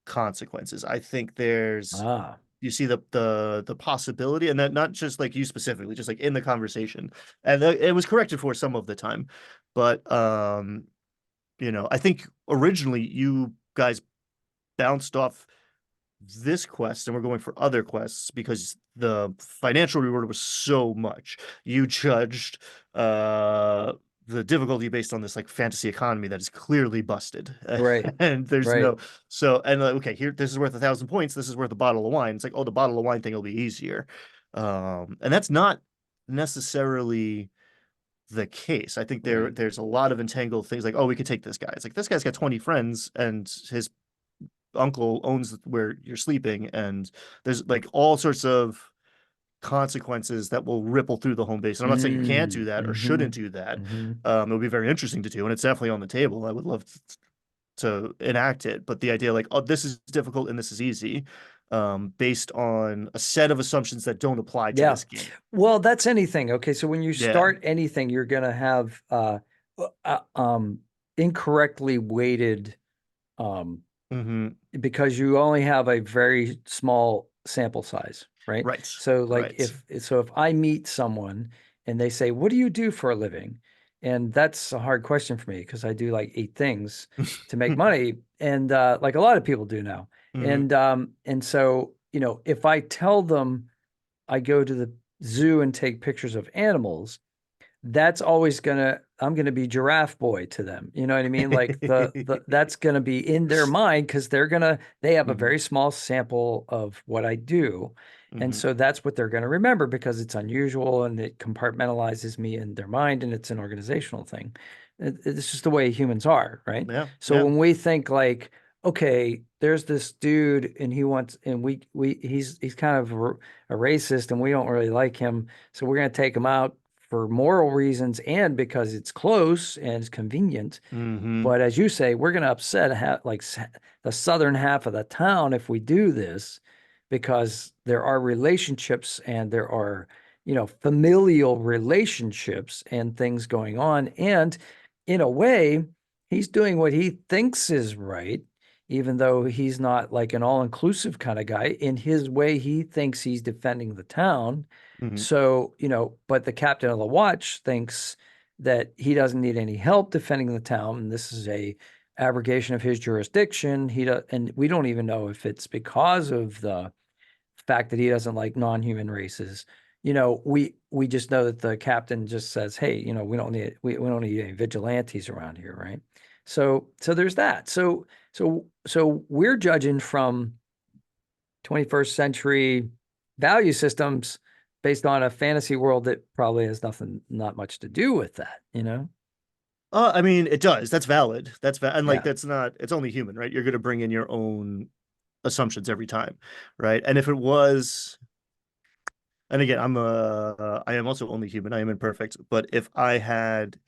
consequences. I think there's Ah, you see the possibility, and that not just like you specifically, just like in the conversation, and it was corrected for some of the time, but I think originally you guys bounced off this quest and we're going for other quests because the financial reward was so much. You judged uh the difficulty based on this like fantasy economy that is clearly busted. right. And there's Right. no and like, okay, here this is worth 1,000 points, this is worth a bottle of wine. It's like, oh, the bottle of wine thing will be easier. And that's not necessarily the case. I think Right. there's a lot of entangled things like, oh, we could take this guy. It's like this guy's got 20 friends and his uncle owns where you're sleeping, and there's like all sorts of consequences that will ripple through the home base. And I'm not saying you can't do Mm, that or shouldn't mm-hmm. do that. Mm-hmm. It would be very interesting to do, and it's definitely on the table. I would love to enact it, but the idea like, oh, this is difficult and this is easy, based on a set of assumptions that don't apply to Yeah. this game. Well, that's anything. Okay. So when you Yeah. start anything, you're going to have uh, um, incorrectly weighted um, Hmm. because you only have a very small sample size, right? Right. So like Right. if I meet someone and they say, "What do you do for a living?" And that's a hard question for me because I do like 8 things to make money, and like a lot of people do now. Hmm. And so, if I tell them I go to the zoo and take pictures of animals, that's always I'm gonna be giraffe boy to them. You know what I mean? Like the that's gonna be in their mind because they have a Hmm. very small sample of what I do. And Hmm. so that's what they're gonna remember because it's unusual and it compartmentalizes me in their mind and it's an organizational thing. It's just the way humans are, right? Yeah. So Yeah. when we think like, okay, there's this dude and he wants and he's kind of a racist and we don't really like him, so we're gonna take him out for moral reasons and because it's close and it's convenient. Hmm. But as you say, we're going to upset the southern half of the town if we do this, because there are relationships and there are, familial relationships and things going on. And in a way, he's doing what he thinks is right, even though he's not like an all-inclusive kind of guy. In his way, he thinks he's defending the town. Hmm. So, but the captain of the watch thinks that he doesn't need any help defending the town. And this is a abrogation of his jurisdiction. And we don't even know if it's because of the fact that he doesn't like non-human races. We just know that the captain just says, "Hey, we don't need any vigilantes around here, right?" So there's that. So we're judging from 21st century value systems based on a fantasy world that probably has not much to do with that. I mean, it does. That's valid. And like Yeah. that's not. It's only human, right? You're going to bring in your own assumptions every time, right? And if it was, and again, I am also only human. I am imperfect. But if I had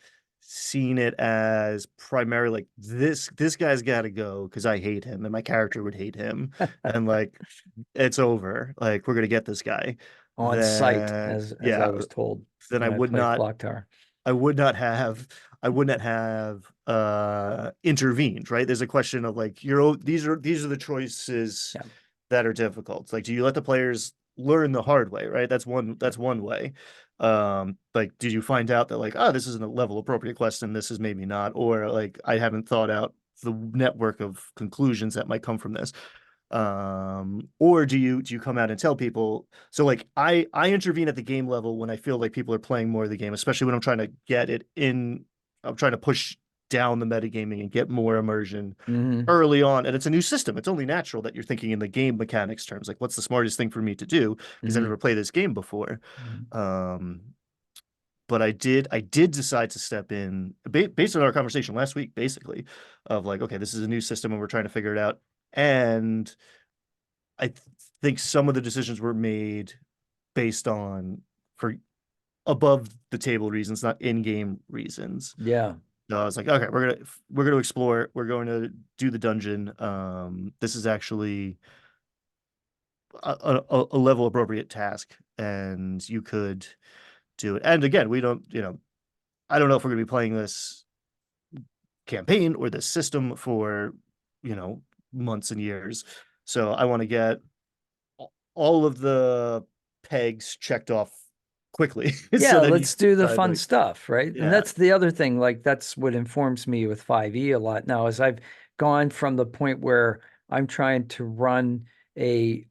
seen it as primarily like this guy's got to go because I hate him and my character would hate him, and like it's over. Like we're gonna get this guy. On site, Then as I yeah, was told then when I played Clock Tower. I would not have I wouldn't have intervened, right? There's a question of like these are the choices Yeah. that are difficult. Like, do you let the players learn the hard way, right? That's one way. Like, did you find out that like, oh, this isn't a level appropriate quest and this is maybe not, or like I haven't thought out the network of conclusions that might come from this. Or do you come out and tell people? So like I intervene at the game level when I feel like people are playing more of the game, especially when I'm trying to get it in. I'm trying to push down the metagaming and get more immersion Hmm. early on. And it's a new system. It's only natural that you're thinking in the game mechanics terms, like what's the smartest thing for me to do, because I've Hmm. never played this game before. Hmm. um but I did decide to step in based on our conversation last week, basically, of like, okay, this is a new system and we're trying to figure it out. And I think some of the decisions were made based on for above the table reasons, not in-game reasons. Yeah. So I was like, okay, we're gonna explore. We're going to do the dungeon. This is actually a level appropriate task, and you could do it. And again, we don't, I don't know if we're gonna be playing this campaign or this system for, you know, months and years. So I want to get all of the pegs checked off quickly Yeah, so then you let's do the decide fun like, stuff, right? And yeah. that's the other thing, like that's what informs me with 5e a lot now is I've gone from the point where I'm trying to run a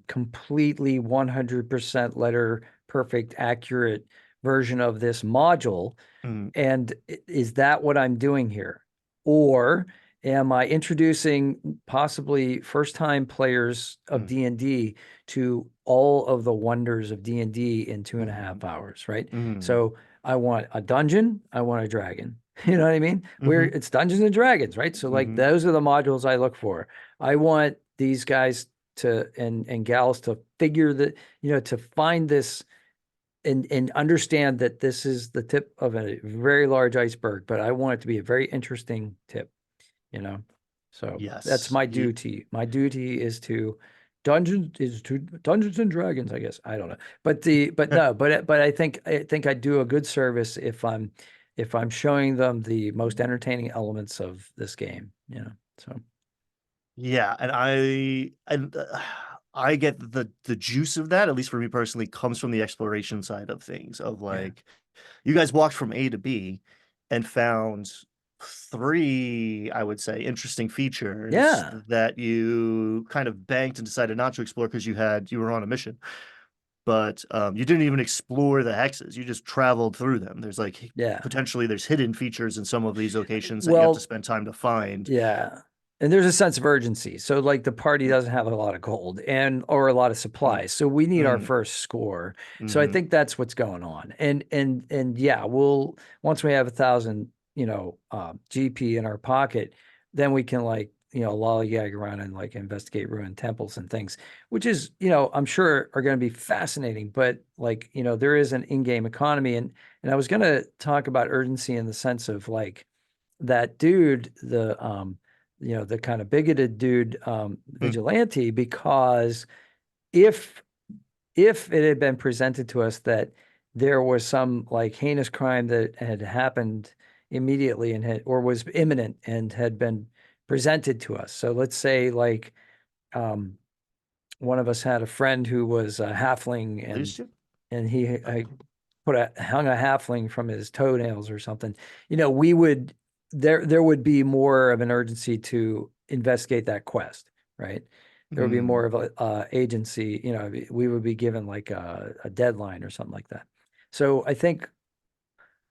completely 100% letter perfect accurate version of this module. Mm, And is that what I'm doing here? Or am I introducing possibly first-time players of mm, D&D to all of the wonders of D&D in two and a mm, half hours, right? mm, So I want a dungeon, I want a dragon. You know what I mean? Where mm, it's Dungeons and Dragons, right? So like mm, those are the modules I look for. I want these guys to and gals to figure that, to find this and understand that this is the tip of a very large iceberg, but I want it to be a very interesting tip, you know. So that's yes. my duty. My duty is to Dungeons and Dragons, I guess. I don't know. But no, but I think I do a good service if I'm showing them the most entertaining elements of this game. So Yeah, and I get the juice of that, at least for me personally, comes from the exploration side of things, of yeah. like, you guys walked from A to B and found three, I would say, interesting features Yeah. that you kind of banked and decided not to explore because you were on a mission. But you didn't even explore the hexes. You just traveled through them. There's like Yeah. potentially there's hidden features in some of these locations that you have to Well, spend time to find. yeah. And there's a sense of urgency. So like the party doesn't have a lot of gold and or a lot of Mm, supplies. So we need our mm, first score. So I mm, think that's what's going on. And yeah, we'll once we have 1,000, GP in our pocket, then we can like, lollygag around and like investigate ruined temples and things, which is, I'm sure are going to be fascinating. But like, there is an in-game economy. And I was going to talk about urgency in the sense of like that dude, the kind of bigoted dude, mm, vigilante, because if if it had been presented to us that there was some like heinous crime that had happened immediately and had or was imminent and had been presented to us. So let's say like um, one of us had a friend who was a halfling and Lose you? and he hung a halfling from his toenails or something, we would there would be more of an urgency to investigate that quest, right? There would be more Mm, of a agency, we would be given like a deadline or something like that. So I think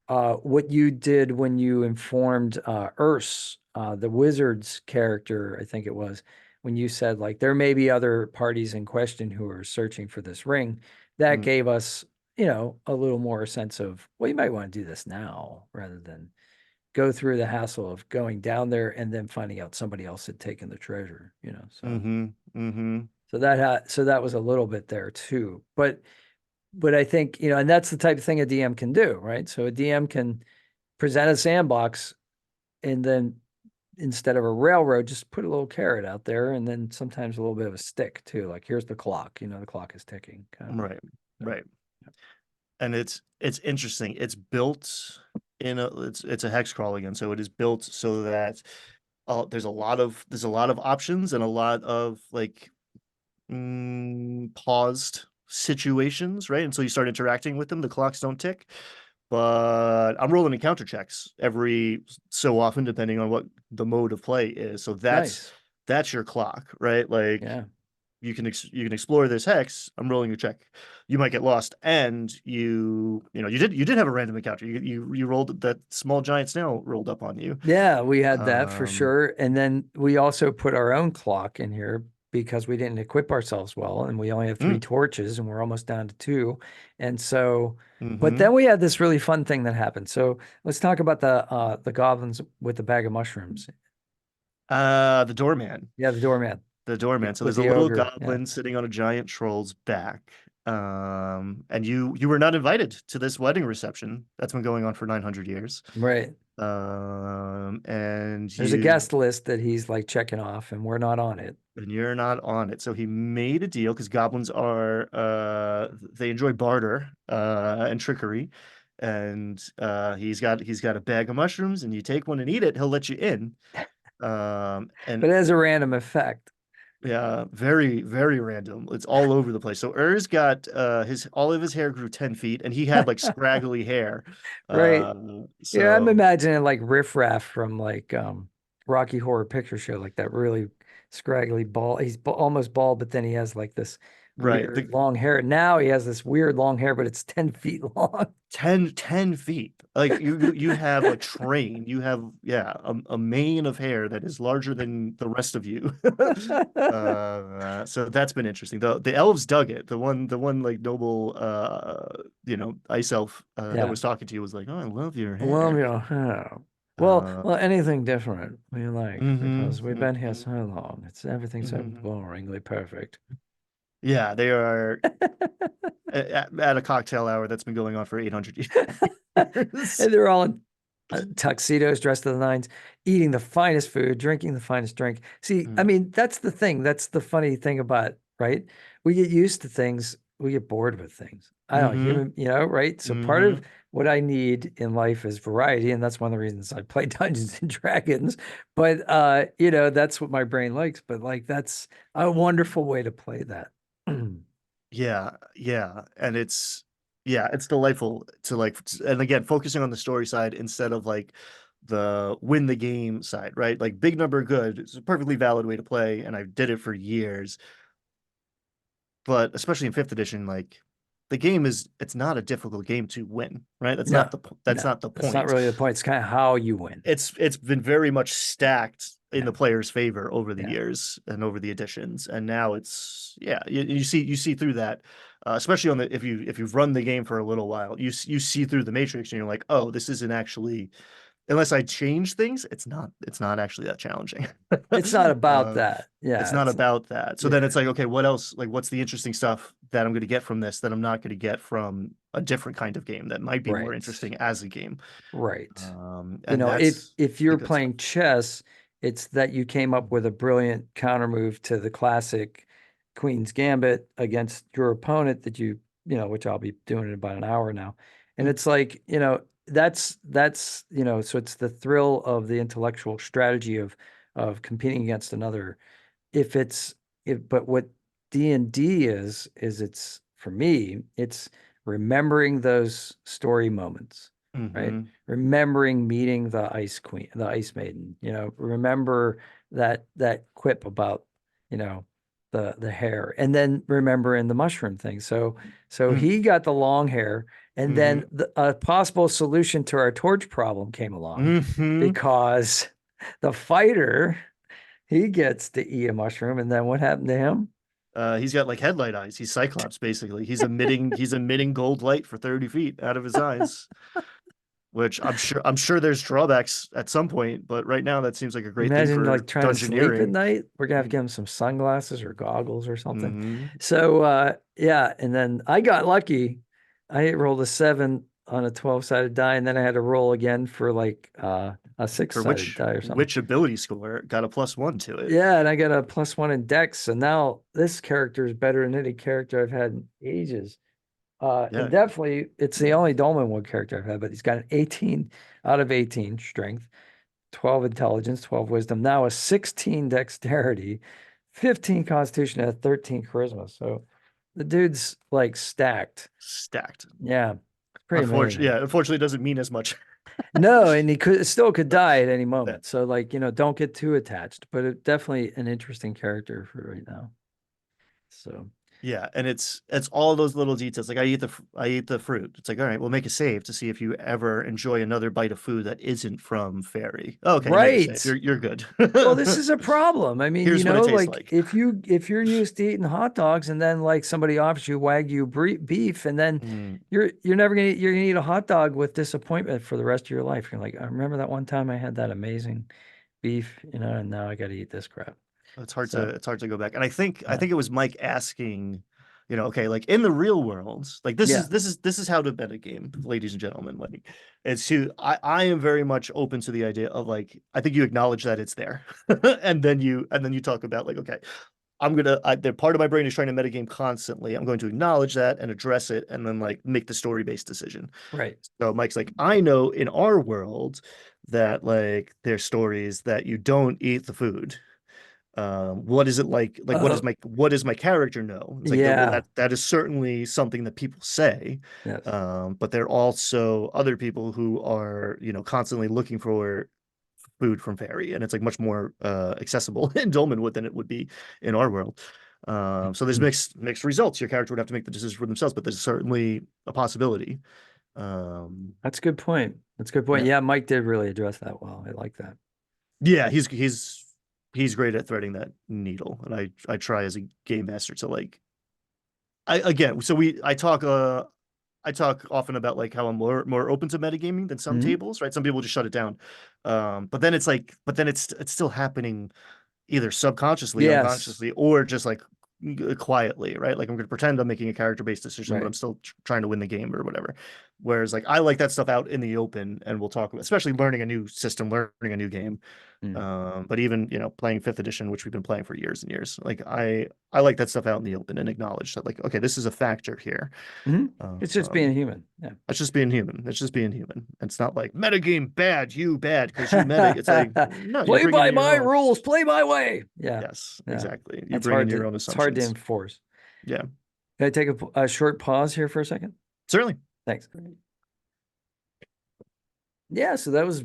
what you did when you informed Urs, the wizard's character, I think it was, when you said like there may be other parties in question who are searching for this ring, that mm, gave us, a little more sense of, well, you might want to do this now rather than go through the hassle of going down there and then finding out somebody else had taken the treasure. So mm-hmm, mm-hmm, so that was a little bit there too. But I think, and that's the type of thing a DM can do, right? So a DM can present a sandbox and then instead of a railroad, just put a little carrot out there and then sometimes a little bit of a stick too. Like here's the clock, the clock is ticking kind of thing. right, So right. And it's interesting. It's built. it's a hex crawl again, so it is built so that there's a lot of options and a lot of like paused situations, right? Until you start interacting with them, the clocks don't tick. But I'm rolling encounter checks every so often, depending on what the mode of play is. So Nice. that's your clock, right? Like Yeah. you can explore this hex. I'm rolling a check. You might get lost, and you did have a random encounter. You rolled that small giant snail rolled up on you. Yeah, we had that for Um, sure. And then we also put our own clock in here because we didn't equip ourselves well and we only have three mm, torches and we're almost down to two. And so, but mm-hmm. then we had this really fun thing that happened. So let's talk about the goblins with the bag of mushrooms. The doorman. Yeah, the doorman The doorman. So with there's a the little ogre. Yeah. goblin sitting on a giant troll's back. And you were not invited to this wedding reception that's been going on for 900 years. Right. And There's a guest list that he's like checking off and we're not on it. you're not on it. So he made a deal because goblins are they enjoy barter and trickery. And he's got a bag of mushrooms, and you take one and eat it, he'll let you in. And But it has a random effect. yeah, very, very random. It's all over the place. So Ur's got his all of his hair grew 10 feet and he had like scraggly hair. Right. Uh Yeah, I'm so imagining like Riff Raff from like Rocky Horror Picture Show, like that really scraggly bald. He's almost bald, but then he has like this right. weird long hair. Now he has this weird long hair, but it's 10 feet long. 10 feet. Like you have a train. You have yeah, a mane of hair that is larger than the rest of you. So that's been interesting. The elves dug it. The one like noble ice elf that Yeah. was talking to you was like, "Oh, I love your Well, hair." Uh well, anything different we like mhm, because we've been here mhm, so long. It's everything's so mhm. boringly perfect. Yeah, they are at a cocktail hour that's been going on for 800 years. And they're all in tuxedos, dressed to the nines, eating the finest food, drinking the finest drink. See, I Mm, mean, that's the thing. That's the funny thing about, right? We get used to things, we get bored with things. I don't know, mhm, right? So part of mhm. what I need in life is variety, and that's one of the reasons I play Dungeons and Dragons. But that's what my brain likes. But like that's a wonderful way to play that. Yeah, yeah, and it's delightful to like, and again, focusing on the story side instead of like the win the game side, right? Like big number good, it's a perfectly valid way to play, and I did it for years. But especially in fifth edition, like the game it's not a difficult game to win, right? No, That's no, not the that's not point. really the point. It's kind of how you win. It's been very much stacked in Yeah, the player's favor over the yeah. years and over the editions, and now it's yeah, you see through that, especially on the if you've run the game for a little while, you see through the matrix and you're like, oh, this isn't actually, unless I change things, it's not actually that challenging. It's not about uh, that. it's Yeah, not it's about that. So then yeah, it's like, okay, what else? Like, what's the interesting stuff that I'm going to get from this that I'm not going to get from a different kind of game that might be more right, interesting as a game? right. And If that's if the you're good stuff. playing chess, it's that you came up with a brilliant counter move to the classic Queen's Gambit against your opponent that which I'll be doing in about an hour now. And Mm, it's like, so it's the thrill of the intellectual strategy of competing against another. If it's if but what D&D is it's for me, it's remembering those story moments, right? mhm, Remembering meeting the Ice Queen, the Ice Maiden, remember that quip about, you know, the hair, and then remembering the mushroom thing. So mm, he got the long hair, and then mhm, a possible solution to our torch problem came along mhm. because the fighter he gets to eat a mushroom, and then what happened to him? He's got like headlight eyes. He's Cyclops basically. He's emitting gold light for 30 feet out of his eyes, which I'm sure there's drawbacks at some point, but right now that seems like a great thing Imagine for like trying to sleep at dungeoneering. night. We're gonna have to give him some sunglasses or goggles or something. Mm-hmm. So yeah, and then I got lucky. I rolled a 7 on a 12-sided die, and then I had to roll again for like a For 6-sided die or something. which ability score got a +1 to it. Yeah, and I got a +1 in Dex. So now this character is better than any character I've had in ages. And Yeah. definitely it's the only Dolmenwood character I've had, but he's got an 18 out of 18 strength, 12 intelligence, 12 wisdom, now a 16 dexterity, 15 constitution, and a 13 charisma. So the dude's like stacked. Stacked. Yeah, pretty Unfortunately, amazing. yeah, unfortunately, it doesn't mean as much. No, and he could still could die at any Yeah. moment. So like, don't get too attached, but definitely an interesting character for right now. So Yeah, and it's all those little details. Like I eat the fruit. It's like, all right, we'll make a save to see if you ever enjoy another bite of food that isn't from fairy. Oh, okay, you made a save. right. You're good. Well, this is a problem. I mean, Here's what it tastes like like. if you're used to eating hot dogs and then like somebody offers you beef and then Mm, you're never gonna you're gonna eat a hot dog with disappointment for the rest of your life. You're like, I remember that one time I had that amazing beef, and now I got to eat this crap. So it's hard to go back. And I yeah, think it was Mike asking, okay, like in the real world, like this yeah, is this is how to bet a game, ladies and gentlemen. Like I am very much open to the idea of like I think you acknowledge that it's there. And then you talk about like, okay, the part of my brain is trying to metagame constantly. I'm going to acknowledge that and address it and then like make the story-based decision. right. So Mike's like, I know in our world that like there's stories that you don't eat the food. What is it like? Like, Uh, what does my character know? It's like, well, yeah, that is certainly something that people say. yes. But there are also other people who are, constantly looking for food from fairy, and it's like much more accessible in Dolmenwood than it would be in our world. So there's Mm. mixed results. Your character would have to make the decision for themselves, but there's certainly a possibility. Um, That's a good point. That's a good point. yeah, Yeah, Mike did really address that well. I like that. yeah, he's great at threading that needle, and I try as a game master to like I again. So I talk often about like how I'm more open to metagaming than some Mhm. tables, right? Some people just shut it down. But then it's like, but then it's still happening either subconsciously, Yes, unconsciously, or just like quietly, right? Like I'm going to pretend I'm making a character-based decision, but right. I'm still trying to win the game or whatever. Whereas like I like that stuff out in the open, and we'll talk about, especially learning a new system, learning a new game. Mm. But even playing fifth edition, which we've been playing for years and years, like I like that stuff out in the open and acknowledge that like okay, this is a factor here. Mhm. It's just being Um, human. Yeah. that's just being human. It's just being human. It's not like metagame bad, you bad because you meta. It's like no, you're Play bringing by in your my own. rules, play my way. Yeah. Yes, Yeah. exactly. You That's bring in hard your to own it's hard to assumptions. enforce. Yeah, Can I take a short pause here for a second? certainly. Thanks. Yeah, so that was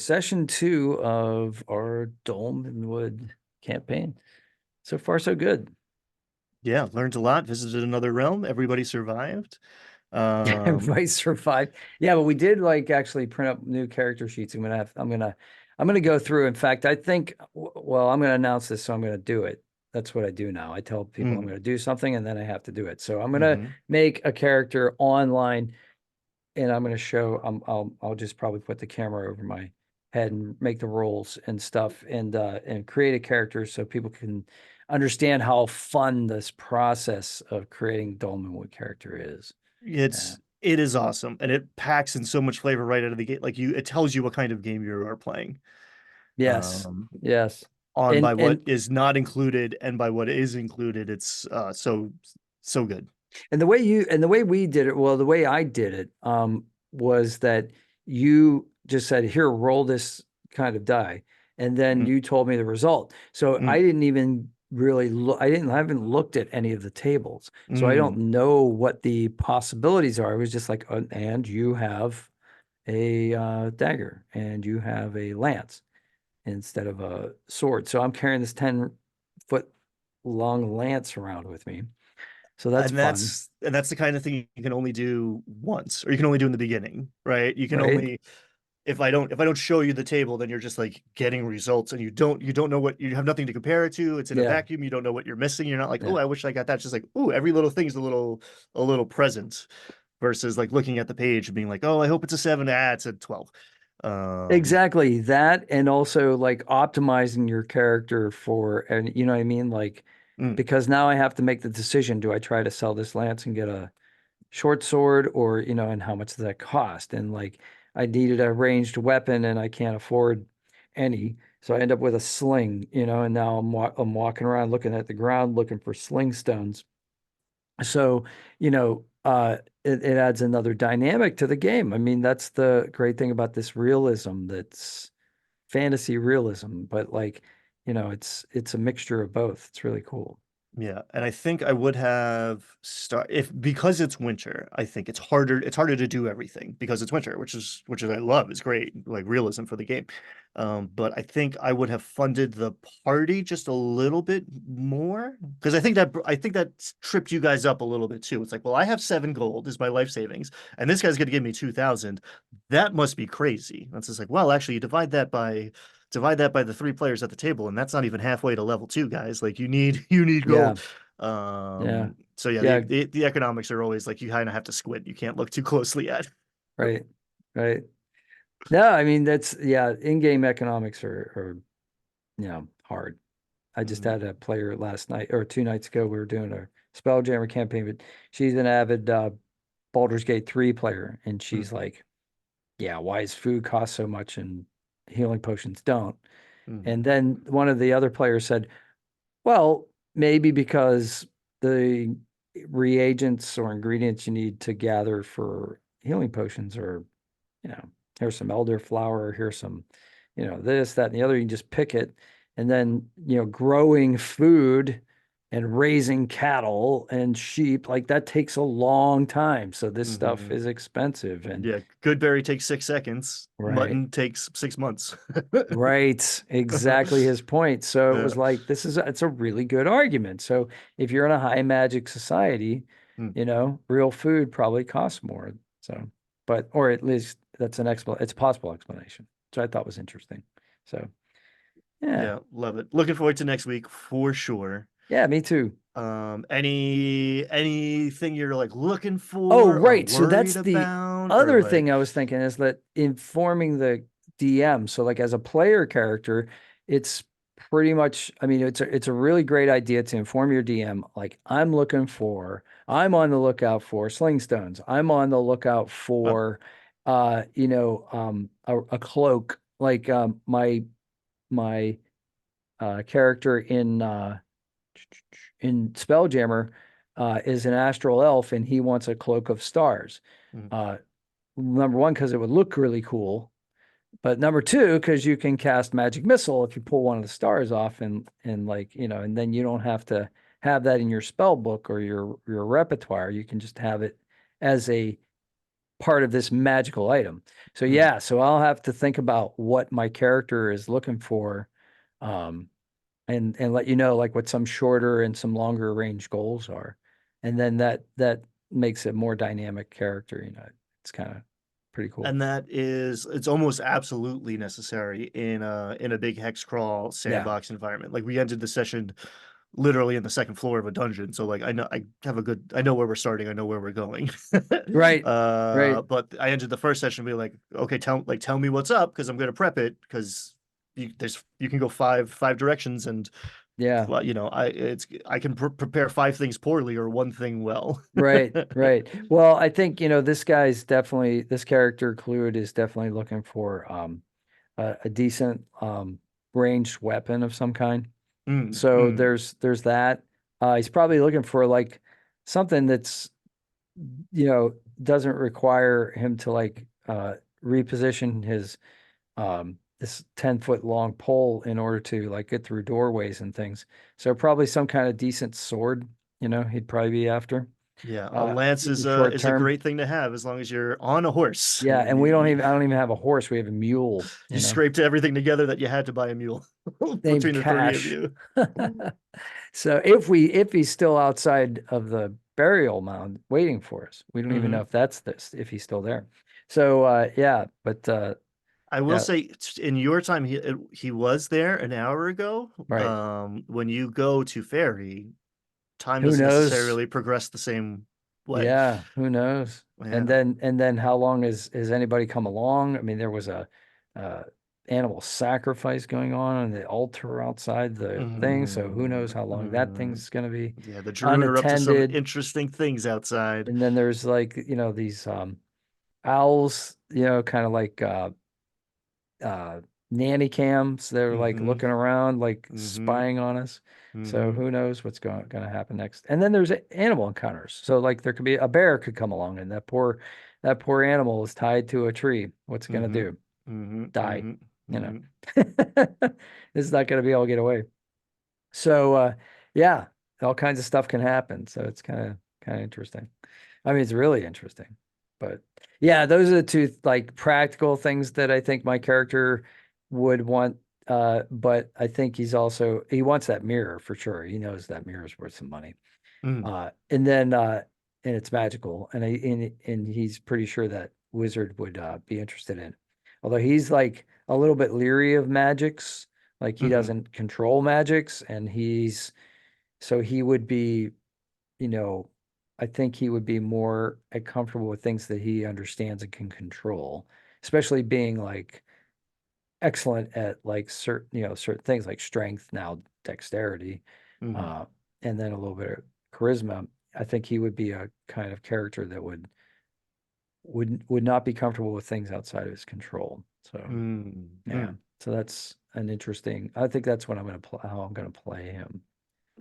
session 2 of our Dolmenwood campaign. So far, so good. Yeah, learned a lot. Visited another realm. Everybody survived. Um, Everybody survived. Yeah, but we did like actually print up new character sheets. I'm gonna go through. In fact, I think well, I'm gonna announce this, so I'm gonna do it. That's what I do now. I tell people I'm mm, gonna do something and then I have to do it. So I'm gonna hmm make a character online and I'm gonna show I'll just probably put the camera over my head and make the rolls and stuff and create a character so people can understand how fun this process of creating Dolmenwood character is. it is awesome, and it packs in so much flavor right out of the gate. Like it tells you what kind of game you are playing. Yes. Um, Yes. on And by what is not included and by what is included. It's so good. the way we did it, well, the way I did it, was that you just said, here, roll this kind of die. And then Mm, you told me the result. So mm, I didn't even really look, I haven't looked at any of the tables. So I don't mm. know what the possibilities are. It was just like, and you have a dagger and you have a lance instead of a sword. So I'm carrying this 10-foot long lance around with me. So that's fun, And that's the kind of thing you can only do once, or you can only do in the beginning, right? You can right? only if I don't show you the table, then you're just like getting results, and you don't know what you have nothing to compare it to. It's in a Yeah, vacuum. You don't know what you're missing. You're not like, oh, yeah. I wish I got that. It's just like, oh, every little thing's a little present, versus like looking at the page and being like, oh, I hope it's a 7. Ah, it's a 12. Um, Exactly that, and also like optimizing your character for, and you know what I mean? Like, mm, because now I have to make the decision, do I try to sell this lance and get a short sword or, and how much does that cost? And like, I needed a ranged weapon and I can't afford any. So I end up with a sling, and now I'm walking around looking at the ground looking for sling stones. So, it adds another dynamic to the game. I mean, that's the great thing about this realism that's fantasy realism, but like, it's a mixture of both. It's really cool. Yeah, and I think I would have start if because it's winter, I think it's harder to do everything because it's winter, which is I love, is great, like realism for the game. But I think I would have funded the party just a little bit more because I think that tripped you guys up a little bit too. It's like, well, I have 7 gold is my life savings, and this guy's gonna give me 2,000. That must be crazy. That's just like, well, actually, you divide that by the 3 players at the table, and that's not even halfway to level 2, guys. Like you need Yeah, gold. yeah, So yeah, the, yeah, the the economics are always like you kind of have to squint. You can't look too closely at. right, right. No, I mean that's yeah, in-game economics are hard. I just Mhm, had a player last night or 2 nights ago. We were doing a Spelljammer campaign, but she's an avid Baldur's Gate 3 player, and mm, she's like, "Yeah, why does food cost so much and healing potions don't?" mm, And then one of the other players said, "Well, maybe because the reagents or ingredients you need to gather for healing potions are, you know, here's some elderflower, here's some, this, that, and the other. You can just pick it. And then, growing food and raising cattle and sheep, like that takes a long time. So this stuff mhm. is expensive. And Yeah, Goodberry takes 6 seconds. right, Mutton takes 6 months. right, exactly his point. So it Yeah. was like, it's a really good argument. So if you're in a high magic society, Mm. real food probably costs more. So, or at least that's it's a possible explanation, which I thought was interesting. So, yeah, Yeah, love it. Looking forward to next week for sure. yeah, me too. Anything you're like looking Oh, for or right. So worried that's the about or other thing like I was thinking is that informing the DM. So like as a player character, it's pretty much, I mean, it's a really great idea to inform your DM. Like I'm on the lookout for sling stones. I'm on the lookout oh, for a cloak. Like my character in Spelljammer is an astral elf and he wants a cloak of stars. mm, Uh, number one, because it would look really cool. But number two, because you can cast magic missile if you pull one of the stars off and like, and then you don't have to have that in your spell book or your repertoire. You can just have it as a part of this magical item. So mm. yeah, so I'll have to think about what my character is looking for. Um, and let you know like what some shorter and some longer range goals are. And then that makes a more dynamic character, it's kind of pretty cool. And it's almost absolutely necessary in a big hex crawl Yeah. sandbox environment. Like we ended the session literally in the second floor of a dungeon. So like I know where we're starting, I know where we're going. Right. Right. But I ended the first session being like, okay, tell me what's up because I'm gonna prep it because you can go five directions and Yeah. well, I can prepare 5 things poorly or one thing well. Right. Right. Well, I think, this character Clued is definitely looking for a decent ranged weapon of some kind. Mm, So mm, there's that. He's probably looking for like something that's doesn't require him to like reposition his this 10-foot long pole in order to like get through doorways and things. So probably some kind of decent sword, he'd probably be after yeah, a lance in is the a short is a term. great thing to have as long as you're on a horse. Yeah, and You, I don't even have a horse. We have a mule, you scraped everything together that you had to buy a mule named between the 3 of Cash. you. So if he's still outside of the burial mound waiting for us, we don't even know Hmm. if that's this, if he's still there. So yeah, but I will yeah, say, in your time, he was there an hour ago. right. When you go to Ferry, time Who doesn't knows? necessarily progress the same way. Yeah, who knows? And Yeah. then how long has anybody come along? I mean, there was a uh animal sacrifice going on the altar outside the thing, so who knows Mhm, how long that mhm. thing's going to be Yeah, the druid are up to some unattended. interesting things outside. And then there's like, these owls, kind of like nanny cams. They're like Mm-hmm. looking around, like Mm-hmm. spying on us. So Mm-hmm. who knows what's going to happen next? And then there's animal encounters. So like there could be a bear could come along, and that poor animal is tied to a tree. What's it going to Mm-hmm. do? Mm-hmm. Die, Mm-hmm. you know. Mm-hmm. It's not going to be able to get away. So yeah, all kinds of stuff can happen. So it's kind of interesting. I mean, it's really interesting. But yeah, those are the two like practical things that I think my character would want. But I think he wants that mirror for sure. He knows that mirror is worth some money. Mm-hmm. And then and it's magical, and he's pretty sure that wizard would be interested in. Although he's like a little bit leery of magics, like he Mm-hmm. doesn't control magics, and he would be, you know, I think he would be more comfortable with things that he understands and can control, especially being like excellent at like certain things like strength, now dexterity, Mm-hmm. uh, and then a little bit of charisma. I think he would be a kind of character that would not be comfortable with things outside of his control. So yeah, Mm-hmm. so that's an interesting. I think that's what how I'm gonna play him.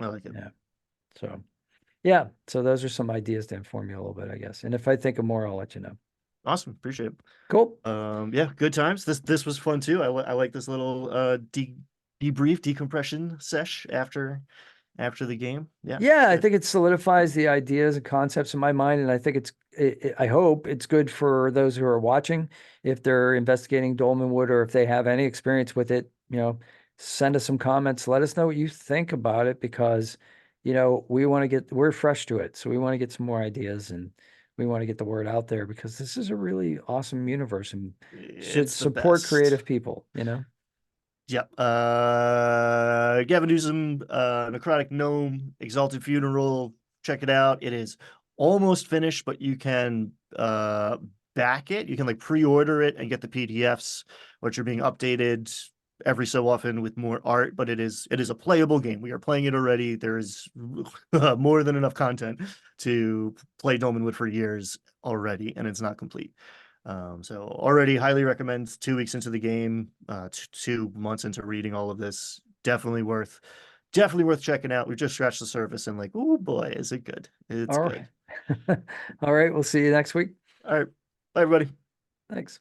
I like it. Yeah. So yeah, so those are some ideas to inform you a little bit, I guess. And if I think of more, I'll let you know. Awesome. Appreciate it. Cool. Yeah, good times. This was fun too. I like this little debrief decompression sesh after the game. Yeah, Yeah, I good. think it solidifies the ideas and concepts in my mind, and I think I hope it's good for those who are watching if they're investigating Dolmenwood or if they have any experience with it. Send us some comments. Let us know what you think about it because, we're fresh to it, so we want to get some more ideas and we want to get the word out there because this is a really awesome universe and should It's the support best. creative people. Yep. Gavin Newsom, Necrotic Gnome, Exalted Funeral. Check it out. It is almost finished, but you can back it. You can like pre-order it and get the PDFs, which are being updated every so often with more art. But it is a playable game. We are playing it already. There is more than enough content to play Dolmenwood for years already, and it's not complete. So already highly recommend 2 weeks into the game, 2 months into reading all of this. Definitely worth checking out. We just scratched the surface and like, oh boy, is it good. It's All good. right. All right, we'll see you next week. All right. Bye, everybody. Thanks.